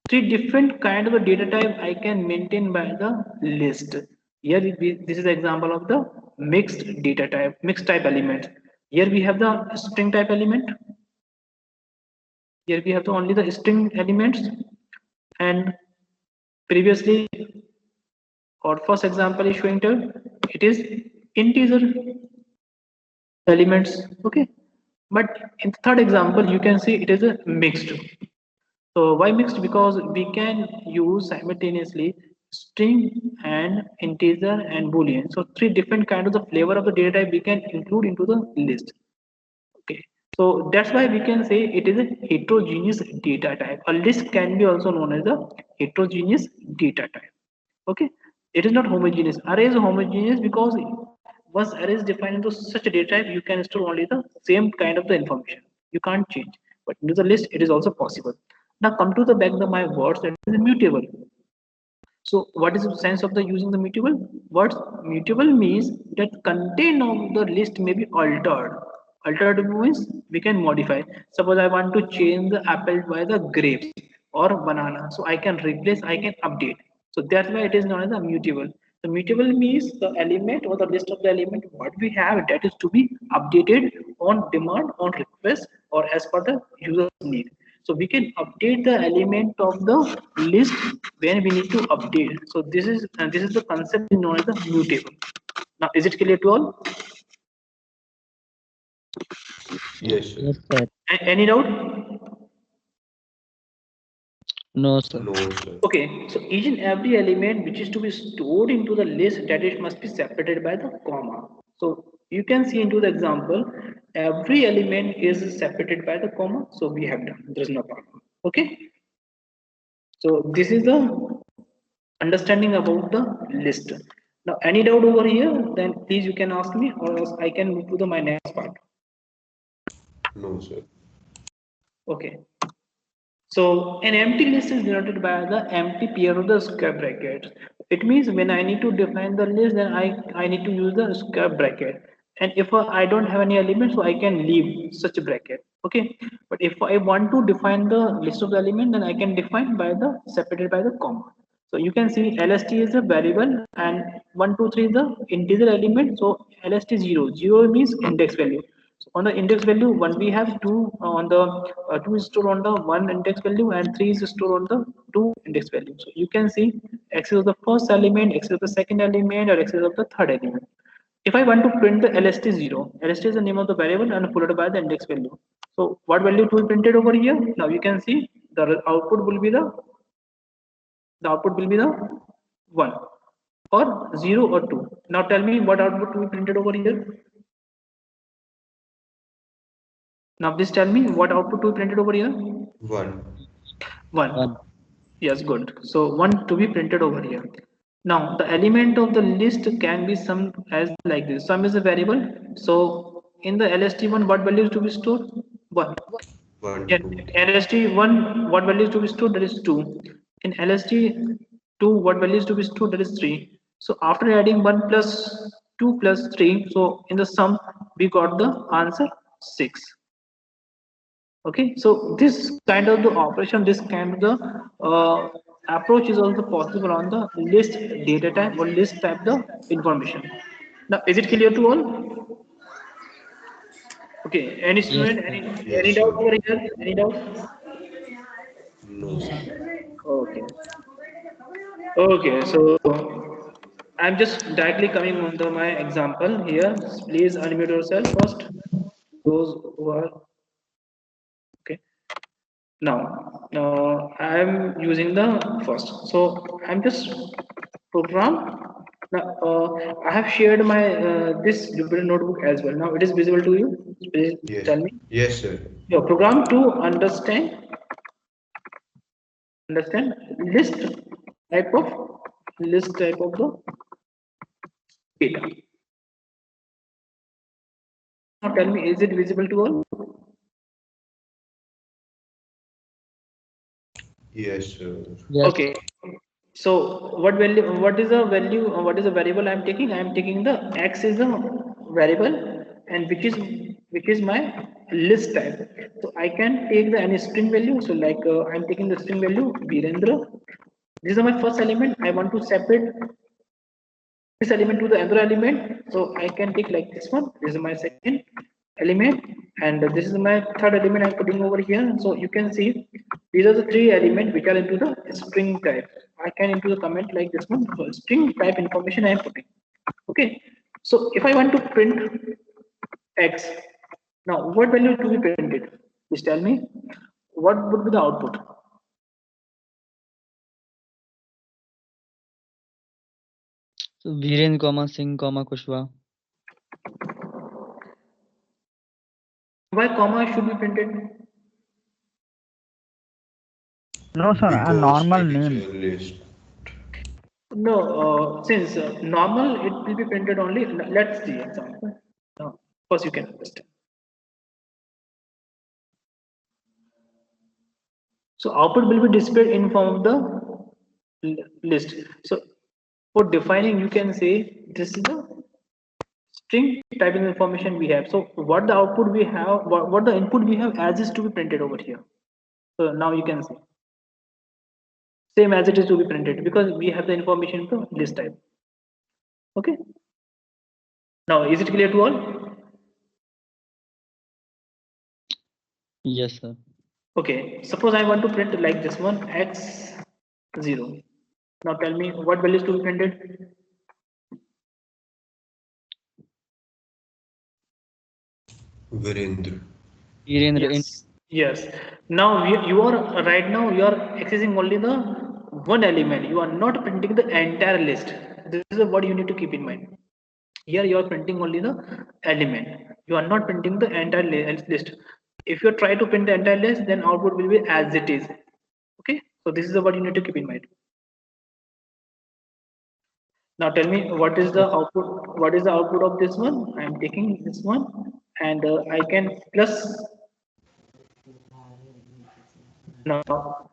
three different kind of a data type I can maintain by the list. Here this is the example of the mixed data type, mixed type element. Here we have the string type element. Here we have only the string elements, and previously, or first example is showing that it is integer elements. Okay, but in the third example, you can see it is a mixed. So why mixed? Because we can use simultaneously string and integer and boolean. So three different kind of the flavor of the data type we can include into the list. Okay, so that's why we can say it is a heterogeneous data type. A list can be also known as a heterogeneous data type. Okay, it is not homogeneous. Array is homogeneous because once array is defined into such a data type, you can store only the same kind of the information. You can't change. But into the list, it is also possible. Now come to the back of my words, that is mutable. So what is the sense of the using the mutable? What mutable means that content of the list may be altered. Altered means we can modify. Suppose I want to change the apple by the grapes or banana. So I can replace, I can update. So that's why it is known as a mutable. The mutable means the element or the list of the element what we have that is to be updated on demand, on request, or as per the user's need. So we can update the element of the list when we need to update. So this is the concept known as the mutable. Now is it clear to all? Yes, sir. Yes, sir. Any doubt? No, sir. No, sir. Okay, so each and every element which is to be stored into the list, that it must be separated by the comma. So you can see into the example, every element is separated by the comma. So we have done. There is no problem. Okay. So this is the understanding about the list. Now, any doubt over here? Then please you can ask me, or else I can move to the my next part. No, sir. Okay. So an empty list is denoted by the empty pair of the square brackets. It means when I need to define the list, then I need to use the square bracket. And if I don't have any elements, so I can leave such a bracket. Okay. But if I want to define the list of the element, then I can define by the separated by the comma. So you can see LST is a variable and 1, 2, 3 is the integer element. So LST 0. 0 means index value. So on the index value, one we have two on the two is stored on the one index value and three is stored on the two index value. So you can see x is the first element, x is the second element, or x is of the third element. If I want to print the LST 0, LST is the name of the variable and followed by the index value. So what value to be printed over here? Now you can see the output will be the 1 or 0 or 2. Now tell me what output to be printed over here. Now please tell me what output to be printed over here. 1. 1. One. Yes, good. So 1 to be printed over here. Now the element of the list can be summed as like this. Sum is a variable. So in the LST1, what value is to be stored? 1. 1, In 2. LST1, what value is to be stored? That is 2. In LST2, what value is to be stored? That is 3. So after adding 1 plus 2 plus 3, so in the sum, we got the answer 6. Okay, so this kind of the operation, this kind of the approach is also possible on the list data type or list type the information. Now, is it clear to all? Okay, any Yes, student, sir. any Yes, doubt sir. over here? Any doubt? No, sir. Okay. Okay, so I'm just directly coming on the my example here. Please unmute yourself first. Those who are okay. Now I'm using the first. So I'm just program. Now I have shared my this Jupyter notebook as well. Now it is visible to you. Please Yes. tell me. Yes, sir. Your program to understand type of list type of the data. Now tell me, is it visible to all? Yes, sir. Yes. Okay. So what value? What is the value? What is the variable I am taking? I am taking the x is a variable, and which is my list type. So I can take the any string value. So like I am taking the string value Virendra. This is my first element. I want to separate this element to the other element. So I can take like this one. This is my second element, and this is my third element I'm putting over here. So you can see these are the three elements which are into the string type. I can into the comment like this one. So string type information I am putting. Okay, so if I want to print x, now what value to be printed? Please tell me what would be the output. So Viren, comma Singh, comma Kushwa. Why comma should be printed? No, sir, a Because normal it is name. a list. No, since normal it will be printed only. Let's see example. No, first you can understand. So output will be displayed in form of the list. So for defining, you can say this is the string typing information we have. So what the output we have, what the input we have as is to be printed over here. So now you can see same as it is to be printed because we have the information to list type. Okay. Now is it clear to all? Yes, sir. Okay. Suppose I want to print like this one x0. Now tell me what values to be printed. Virendra. Virendra, Yes. Now you are right now you are accessing only the one element. You are not printing the entire list. This is what you need to keep in mind. Here you are printing only the element. You are not printing the entire list. If you try to print the entire list, then output will be as it is. Okay. So this is what you need to keep in mind. Now tell me what is the output? What is the output of this one? I am taking this one, and I can plus. Now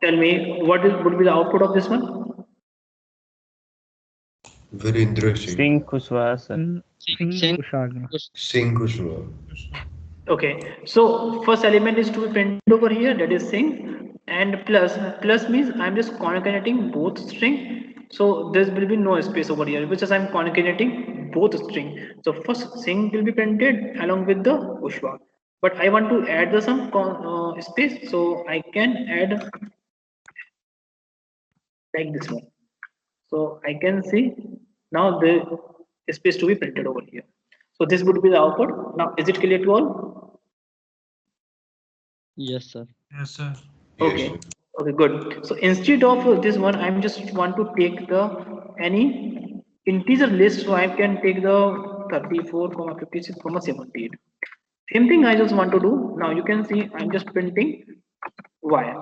tell me what is would be the output of this one? Virendra Singh. Singh Kushwaha, sir. Singh Kushag. Singh Kushwa. Okay, so first element is to be printed over here, that is string, and plus means I'm just concatenating both string. So there will be no space over here, which is I'm concatenating both string. So first string will be printed along with the Ushwa, but I want to add the some space, so I can add like this one. So I can see now the space to be printed over here. So this would be the output. Now is it clear to all? yes, sir. Yes, sir. Yes, Okay. sir. Okay, good. So instead of this one, I'm just want to take the any integer list. So I can take the 34, 56, 78. Same thing I just want to do. Now you can see I'm just printing y.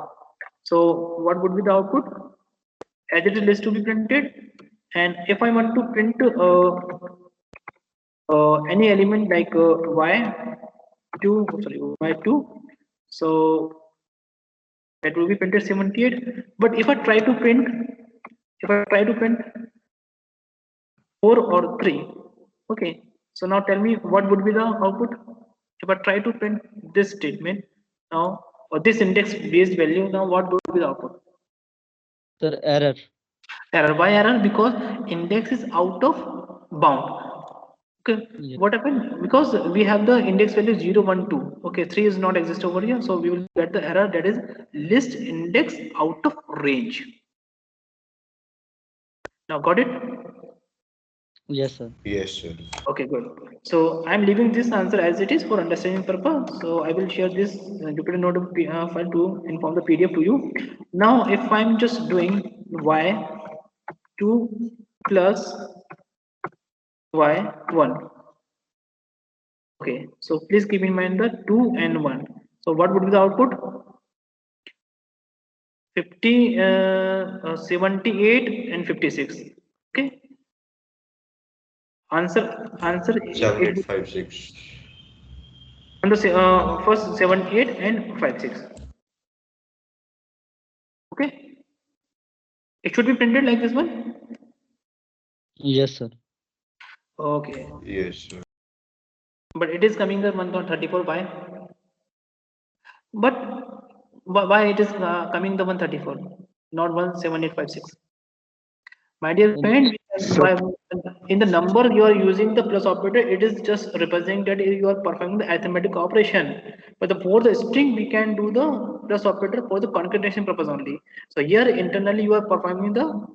So what would be the output? As it is list to be printed. And if I want to print any element like y2, sorry, y2, so that will be printed 78. But if I try to print, if I try to print 4 or 3, okay, so now tell me what would be the output. If I try to print this statement now, or this index based value, now what would be the output? Sir, error. Error. Why error? Because index is out of bound. Okay, Yes. what happened? Because we have the index value 0, 1, 2. Okay, 3 is not exist over here, so we will get the error, that is list index out of range. Now got it? Yes, sir. Yes, sir. Okay, good. So I'm leaving this answer as it is for understanding purpose. So I will share this Jupyter notebook file to inform the PDF to you. Now, if I'm just doing y2 plus y1. Okay, so please keep in mind the 2 and 1. So what would be the output? 50, 78 and 56. Okay. Answer it would 7856. on the first 78 and 56. Okay. It should be printed like this one. Yes, sir. Okay. Yes, sir. But it is coming the 134 by. But why it is coming the 134, not 17856? My dear friend, So in the number you are using the plus operator, it is just representing that you are performing the arithmetic operation. But for the string, we can do the plus operator for the concatenation purpose only. So here internally you are performing the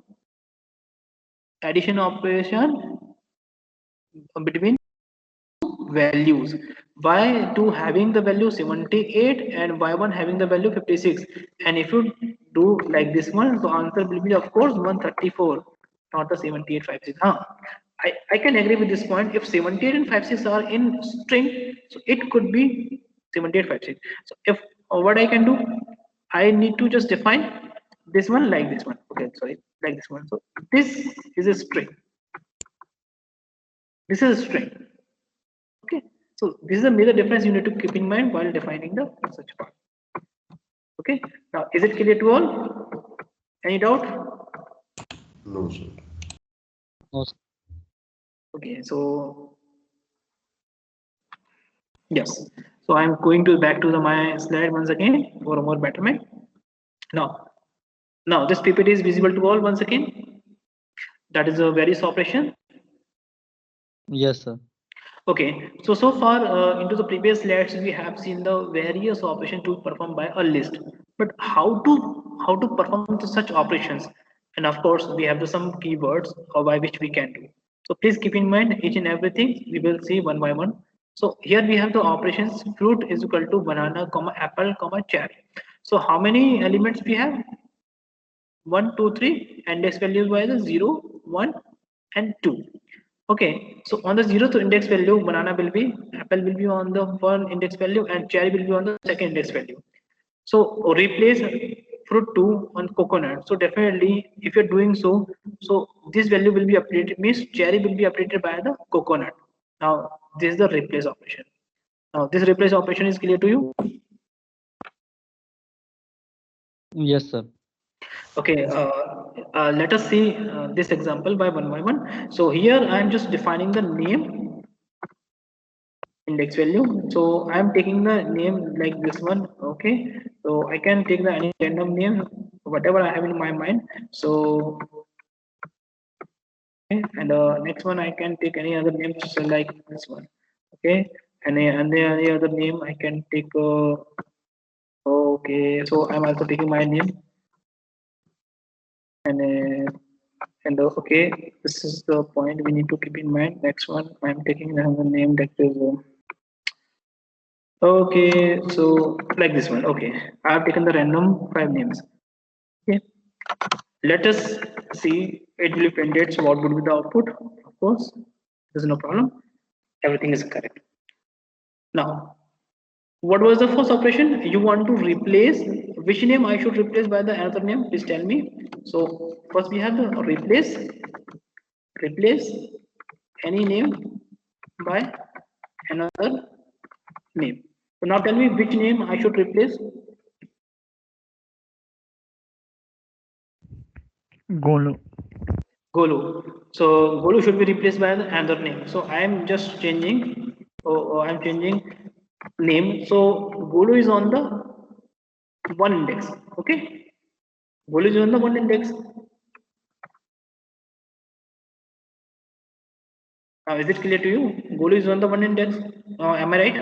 addition operation between values. Y2 having the value 78 and Y1 having the value 56. And if you do like this one, the answer will be of course 134, not the 78 56. I can agree with this point. If 78 and 56 are in string, so it could be 78 56. So if what I can do, I need to just define this one like this one. Okay, sorry, like this one. So this is a string. This is a string. Okay, so this is a major difference you need to keep in mind while defining the such part. Okay, now is it clear to all? Any doubt? No, sir. No, sir. Okay, so yes, so I'm going to back to my slide once again for a more betterment. Now this PPT is visible to all once again. That is a various operation. Yes, sir. Okay, so far into the previous slides we have seen the various operations to perform by a list, but how to perform such operations, and of course we have some keywords by which we can do. So please keep in mind each and everything we will see one by one. So here we have the operations fruit is equal to banana comma apple comma cherry. So how many elements we have? 1 2 3, index values by the 0 1 and 2. Okay, so on the 0th index value, banana will be, apple will be on the one index value, and cherry will be on the second index value. So replace fruit 2 on coconut. So definitely, if you're doing so, so this value will be updated, means cherry will be updated by the coconut. Now this is the replace operation. Now this replace operation is clear to you? Yes, sir. Okay, let us see this example by one. So here I am just defining the name index value. So I am taking the name like this one. Okay, so I can take the any random name, whatever I have in my mind. So okay, and next one I can take any other name, so like this one. Okay, and any other name I can take. Okay, so I'm also taking my name and. Okay, this is the point we need to keep in mind. Next one, I'm taking another name that is okay. So like this one. Okay, I have taken the random 5 names. Okay, let us see it will print what would be the output. Of course, there's no problem. Everything is correct. Now, what was the first operation? You want to replace which name I should replace by the another name? Please tell me. So first we have the replace any name by another name. So now tell me which name I should replace. Golu. Golu. So Golu should be replaced by another name. So I am just changing. I am changing name. So Golu is on the one index. Okay. Golu is on the one index. Now is it clear to you? Golu is on the one index. Am I right?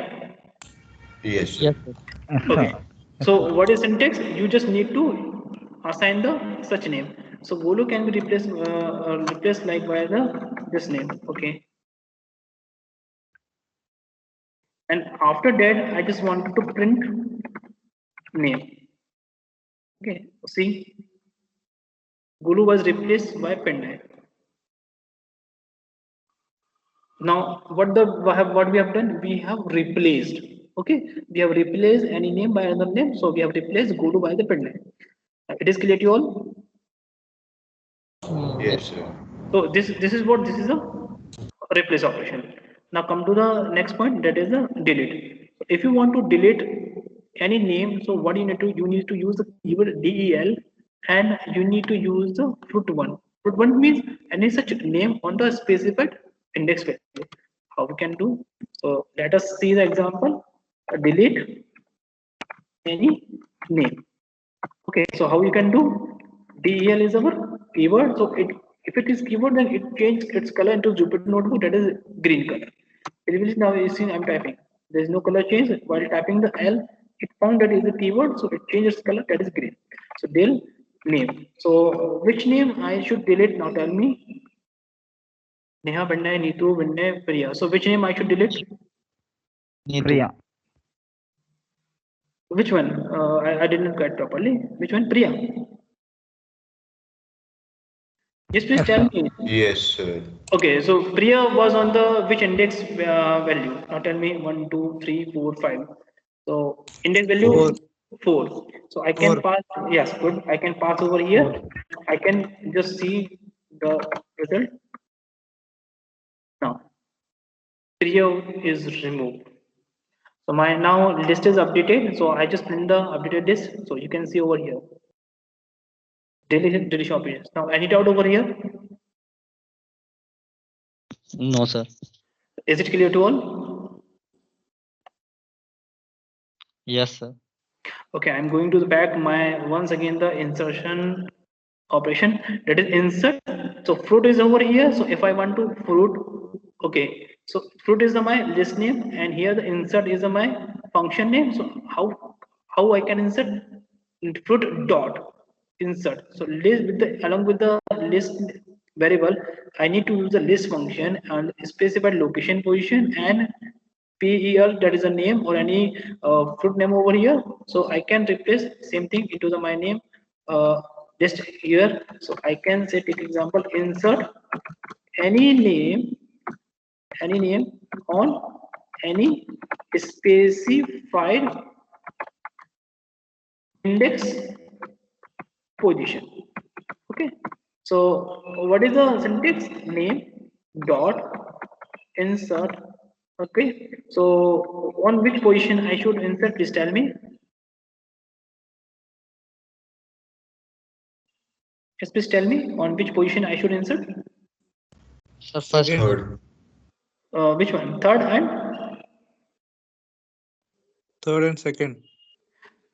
Yes, sir. Yes, sir. Yes, Okay. sir. So what is syntax? You just need to assign the such name. So Golu can be replaced like by the this name. Okay. And after that, I just wanted to print name. Okay. See, Golu was replaced by Pendai. Now, what we have done? We have replaced. Okay, we have replaced any name by another name. So we have replaced Golu by the Pendai. It is clear to you all. Yes, Yes. sir. So this is a replace operation. Now come to the next point, that is the delete. So if you want to delete any name, so what you need to use the keyword del, and you need to use the fruit1. Fruit1 means any such name on the specified index value. How we can do? So let us see the example. Delete any name. Okay, so how you can do? Del is our keyword. So if it is keyword, then it changes its color into Jupyter notebook, that is green color. It will now you see I'm typing. There is no color change. While tapping the L, it found that is a keyword, so it changes color, that is green. So del name. So which name I should delete? Now tell me. Neha, Vinay, Neetu, Vinay, Priya. So which name I should delete? Neetu. Priya. Which one? I didn't get properly. Which one? Priya. Yes, please Yes, tell sir. me. Yes, sir. Okay, so Priya was on the which index value? Now tell me 1, 2, 3, 4, 5. So index Four. value 4. So I can Four. pass, yes, good. I can pass over here. I can just see the result. Now, Priya is removed. So my now list is updated. So I just print the updated list. So you can see over here. Daily shop is. Now any doubt over here? No, sir. Is it clear to all? Yes, sir. Okay, I'm going to the back my once again the insertion operation, that is insert. So fruit is over here. So if I want to fruit, okay, so fruit is the my list name, and here the insert is the my function name. So how I can insert fruit dot insert. So list with the along with the list variable, I need to use the list function and specify location, position, and PEL, that is a name or any fruit name over here. So I can replace same thing into the my name list here. So I can say, take example, insert any name, any name on any specified index position. Okay. So what is the syntax? Name dot insert. Okay. So on which position I should insert? Please tell me. Yes, please tell me on which position I should insert. Sir, first. Third. Which one? Third and Third and second.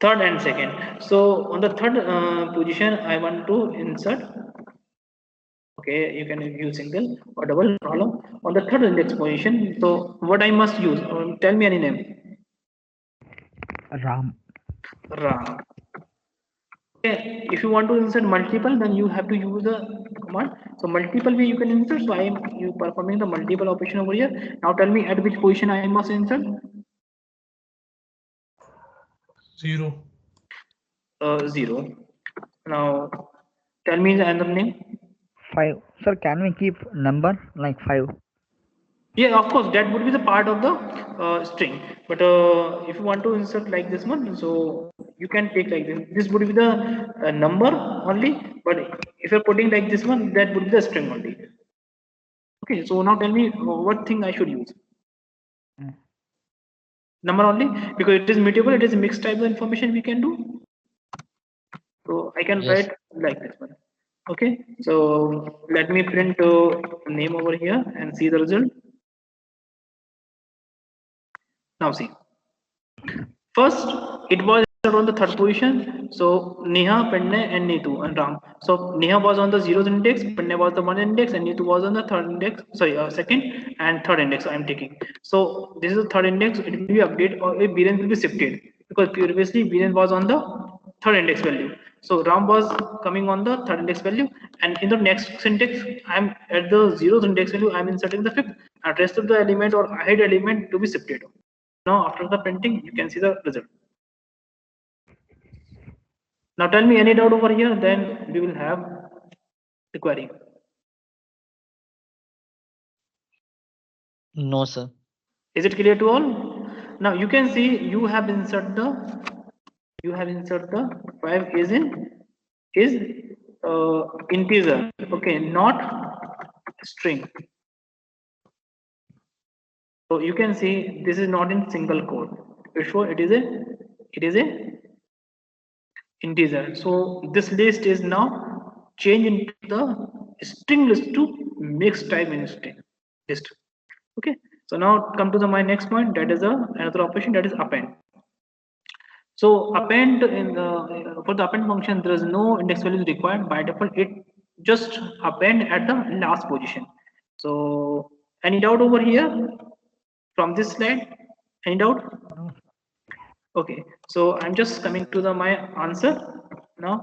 third and second. So on the third position, I want to insert. Okay, you can use single or double, no problem. On the third index position, so what I must use? Tell me any name. Ram. Ram. Okay, if you want to insert multiple, then you have to use the command. So multiple way you can insert. So I am you performing the multiple operation over here. Now tell me at which position I must insert. 0. 0. Now tell me the another name. 5. Sir, can we keep number like 5? Yeah, of course, that would be the part of the string. But if you want to insert like this one, so you can take like this. This would be the number only. But if you're putting like this one, that would be the string only. Okay, so now tell me what thing I should use. Number only, because it is mutable, it is a mixed type of information we can do. So I can Yes. write like this one. Okay, so let me print name over here and see the result. Now see. First, it was on the third position. So Neha, Panna, and Neetu and Ram. So Neha was on the zeroth index, Panna was the one index, and Neetu was on the third index. Sorry, second and third index. I am taking. So this is the third index. It will be updated or Biren will be shifted because previously Biren was on the third index value. So Ram was coming on the third index value, and in the next index, I am at the zeroth index value. I am inserting the fifth, and rest of the element or hide element to be shifted. Now after the printing, you can see the result. Now tell me any doubt over here, then we will have the query. No, sir. Is it clear to all? Now you can see you have insert the 5 is integer, okay, not string. So you can see this is not in single code. Before it is a integer. So this list is now changed into the string list to mixed type in string list. Okay. So now come to the my next point. That is another operation, that is append. So append in the for the append function, there is no index value required by default. It just append at the last position. So any doubt over here from this slide? Any doubt? No. Okay, so I'm just coming to my answer now.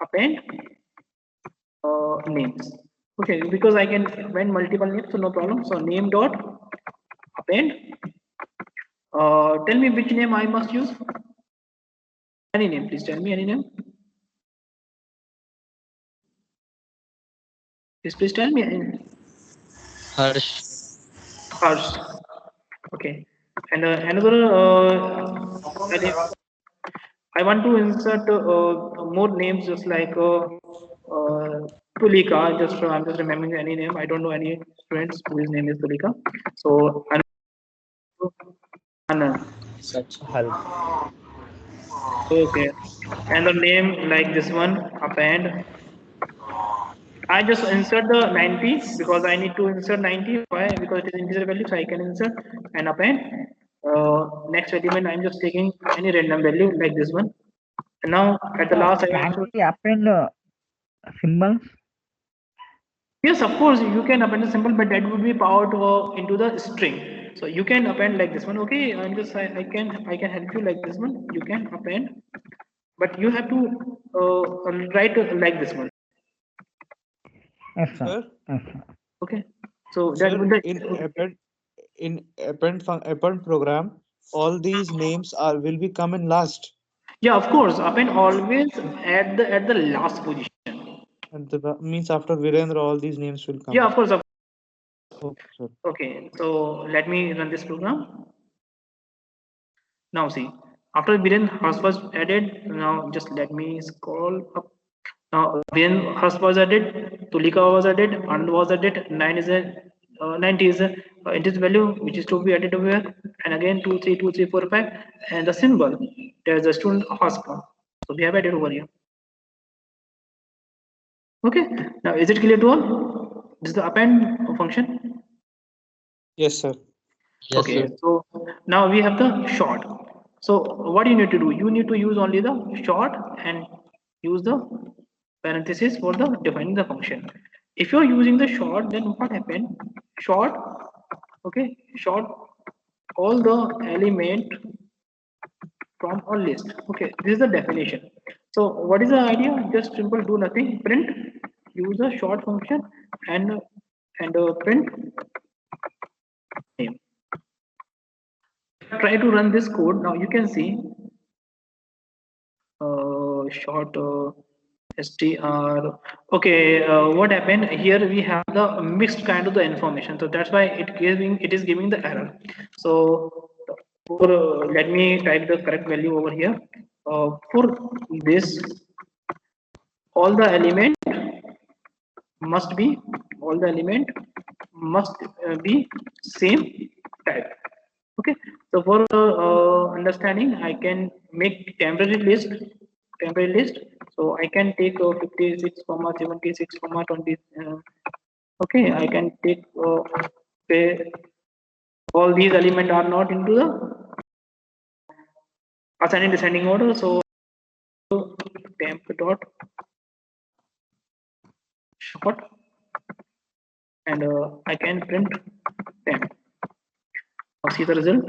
Append names. Okay, because I can append multiple names, so no problem. So name dot append. Tell me which name I must use. Any name, please tell me any name. Please tell me. Harsh. Harsh. Okay, and another. I want to insert more names, just like Tulika. I'm just remembering any name. I don't know any students whose name is Tulika. So Anand. Hal. Okay, and the name like this one, append. I just insert the 90 because I need to insert 90. Why? Because it is integer value, so I can insert and append. Next element, I'm just taking any random value like this one. And now at the last, I Can want to. we append symbols? Yes, of course, you can append a symbol, but that would be powered into the string. So you can append like this one. Okay, I can help you like this one. You can append, but you have to write like this one. Yes, sir. Sir, Yes, sir. Okay, so that sir, would be append program, all these names are will be come in last. yeah, of course. Append always at the last position. And means after Virendra, all these names will Yeah, come. of course. Okay, sir. Okay, so let me run this program. Now see, after Biren Hurst was added, now just let me scroll up. Now Biren Hurst was added, Tulika was added, and was added. 90 is a integer value which is to be added over here, and again 2, 3, 2, 3, 4, 5, and the symbol. There's the student Hurst. So we have added over here. Okay. Now is it clear to all? This is the append function. Yes, sir. Yes, Okay, sir. so now we have the short. So what you need to do? You need to use only the short and use the parenthesis for the defining the function. If you're using the short, then what happened? Short, okay, short all the element from a list. Okay, this is the definition. So what is the idea? Just simple, do nothing, print, use a short function and print name. Try to run this code. Now you can see short str. Okay, what happened here? We have the mixed kind of the information, so that's why it is giving the error. So let me type the correct value over here. For this, all the element must be all the element must be same type. Okay, so for understanding, I can make temporary list. So I can take 56 comma 76 comma 20. Okay, I can take say all these elements are not into the ascending descending order. So temp dot short, and I can print temp. Now see the result.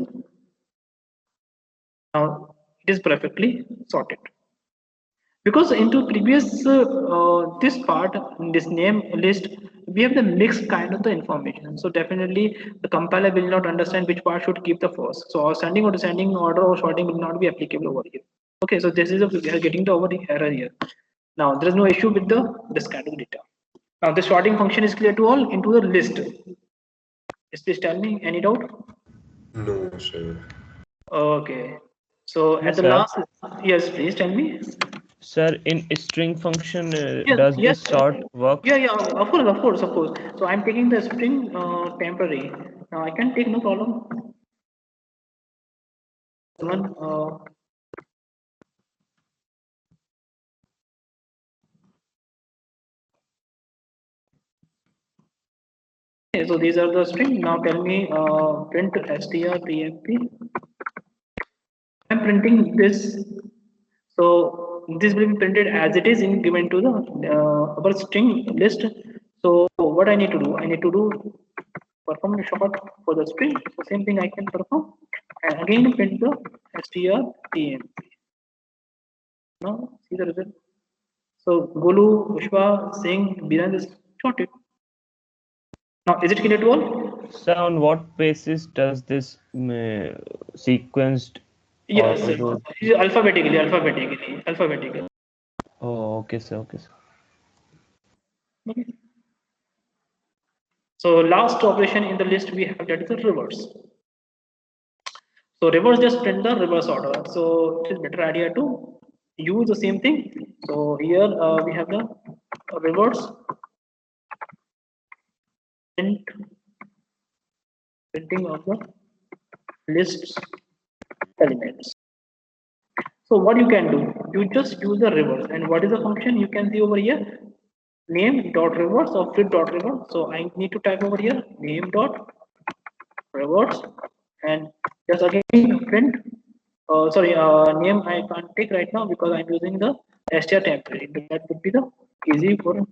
Now it is perfectly sorted. Because into previous this part, in this name list, we have the mixed kind of the information. So definitely the compiler will not understand which part should keep the first. So ascending or descending order or sorting will not be applicable over here. Okay, so this is we are getting the over the error here. Now there is no issue with the this kind of data. Now the sorting function is clear to all into the list. Yes, please tell me any doubt. No, sir. Okay. So No, at the sir. last, yes, please tell me. Sir, in string function, Yes, does yes, this sort yeah, works? yeah, of course. So I'm taking the string temporary. Now I can take no problem. One, okay, so these are the string. Now tell me, print strtmp. I'm printing this. So this will be printed as it is in given to the our string list. So what I need to do? I need to do perform a short for the string. So same thing I can perform. and again print the strtmp. Now see the result. So Golu, Pushpa, Singh, Biren is sorted. Now is it clear to all? So on what basis does this sequenced Yes, all those? alphabetically. Oh, okay, sir. Okay, sir. Okay. So last operation in the list we have that is the reverse. So reverse just print the reverse order. So it is better idea to use the same thing. So here we have the reverse printing of the lists elements. So what you can do, you just use the reverse, and what is the function you can see over here? Name dot reverse or fit dot reverse. So I need to type over here name dot reverse, and just again print. Sorry, name I can't take right now because I'm using the str template. That would be the easy for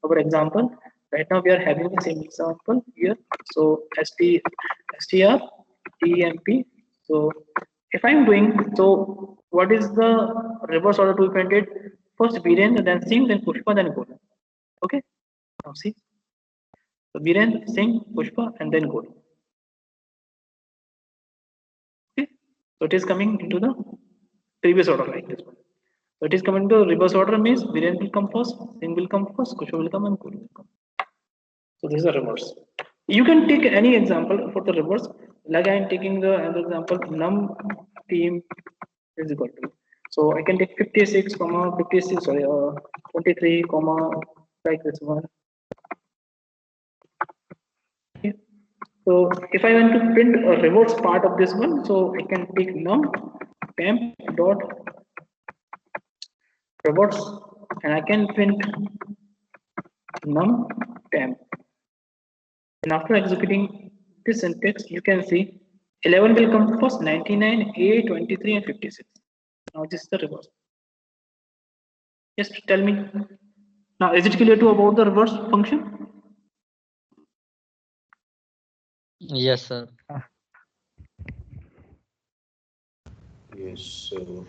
our example. Right now we are having the same example here. So str temp. So if I'm doing so, what is the reverse order to be printed? First Viren, then Singh, then Pushpa, then Golu. Okay. Now see. So Viren, Singh, Pushpa, and then Golu. Okay. So it is coming into the previous order like this one. So it is coming to reverse order means Viren will come first, Singh will come first, Kushal will come, and Golu will come. So this is the reverse. You can take any example for the reverse. Like I am taking the another example, num team is equal to. So I can take 56, 56, sorry, 23, like this one. Okay. So if I want to print a reverse part of this one, so I can take num temp dot reverse, and I can print num temp. And after executing this syntax, you can see 11 will come first, 99, A, 23, and 56. Now this is the reverse. Just tell me. Now is it clear to about the reverse function? Yes, sir. Yes, sir.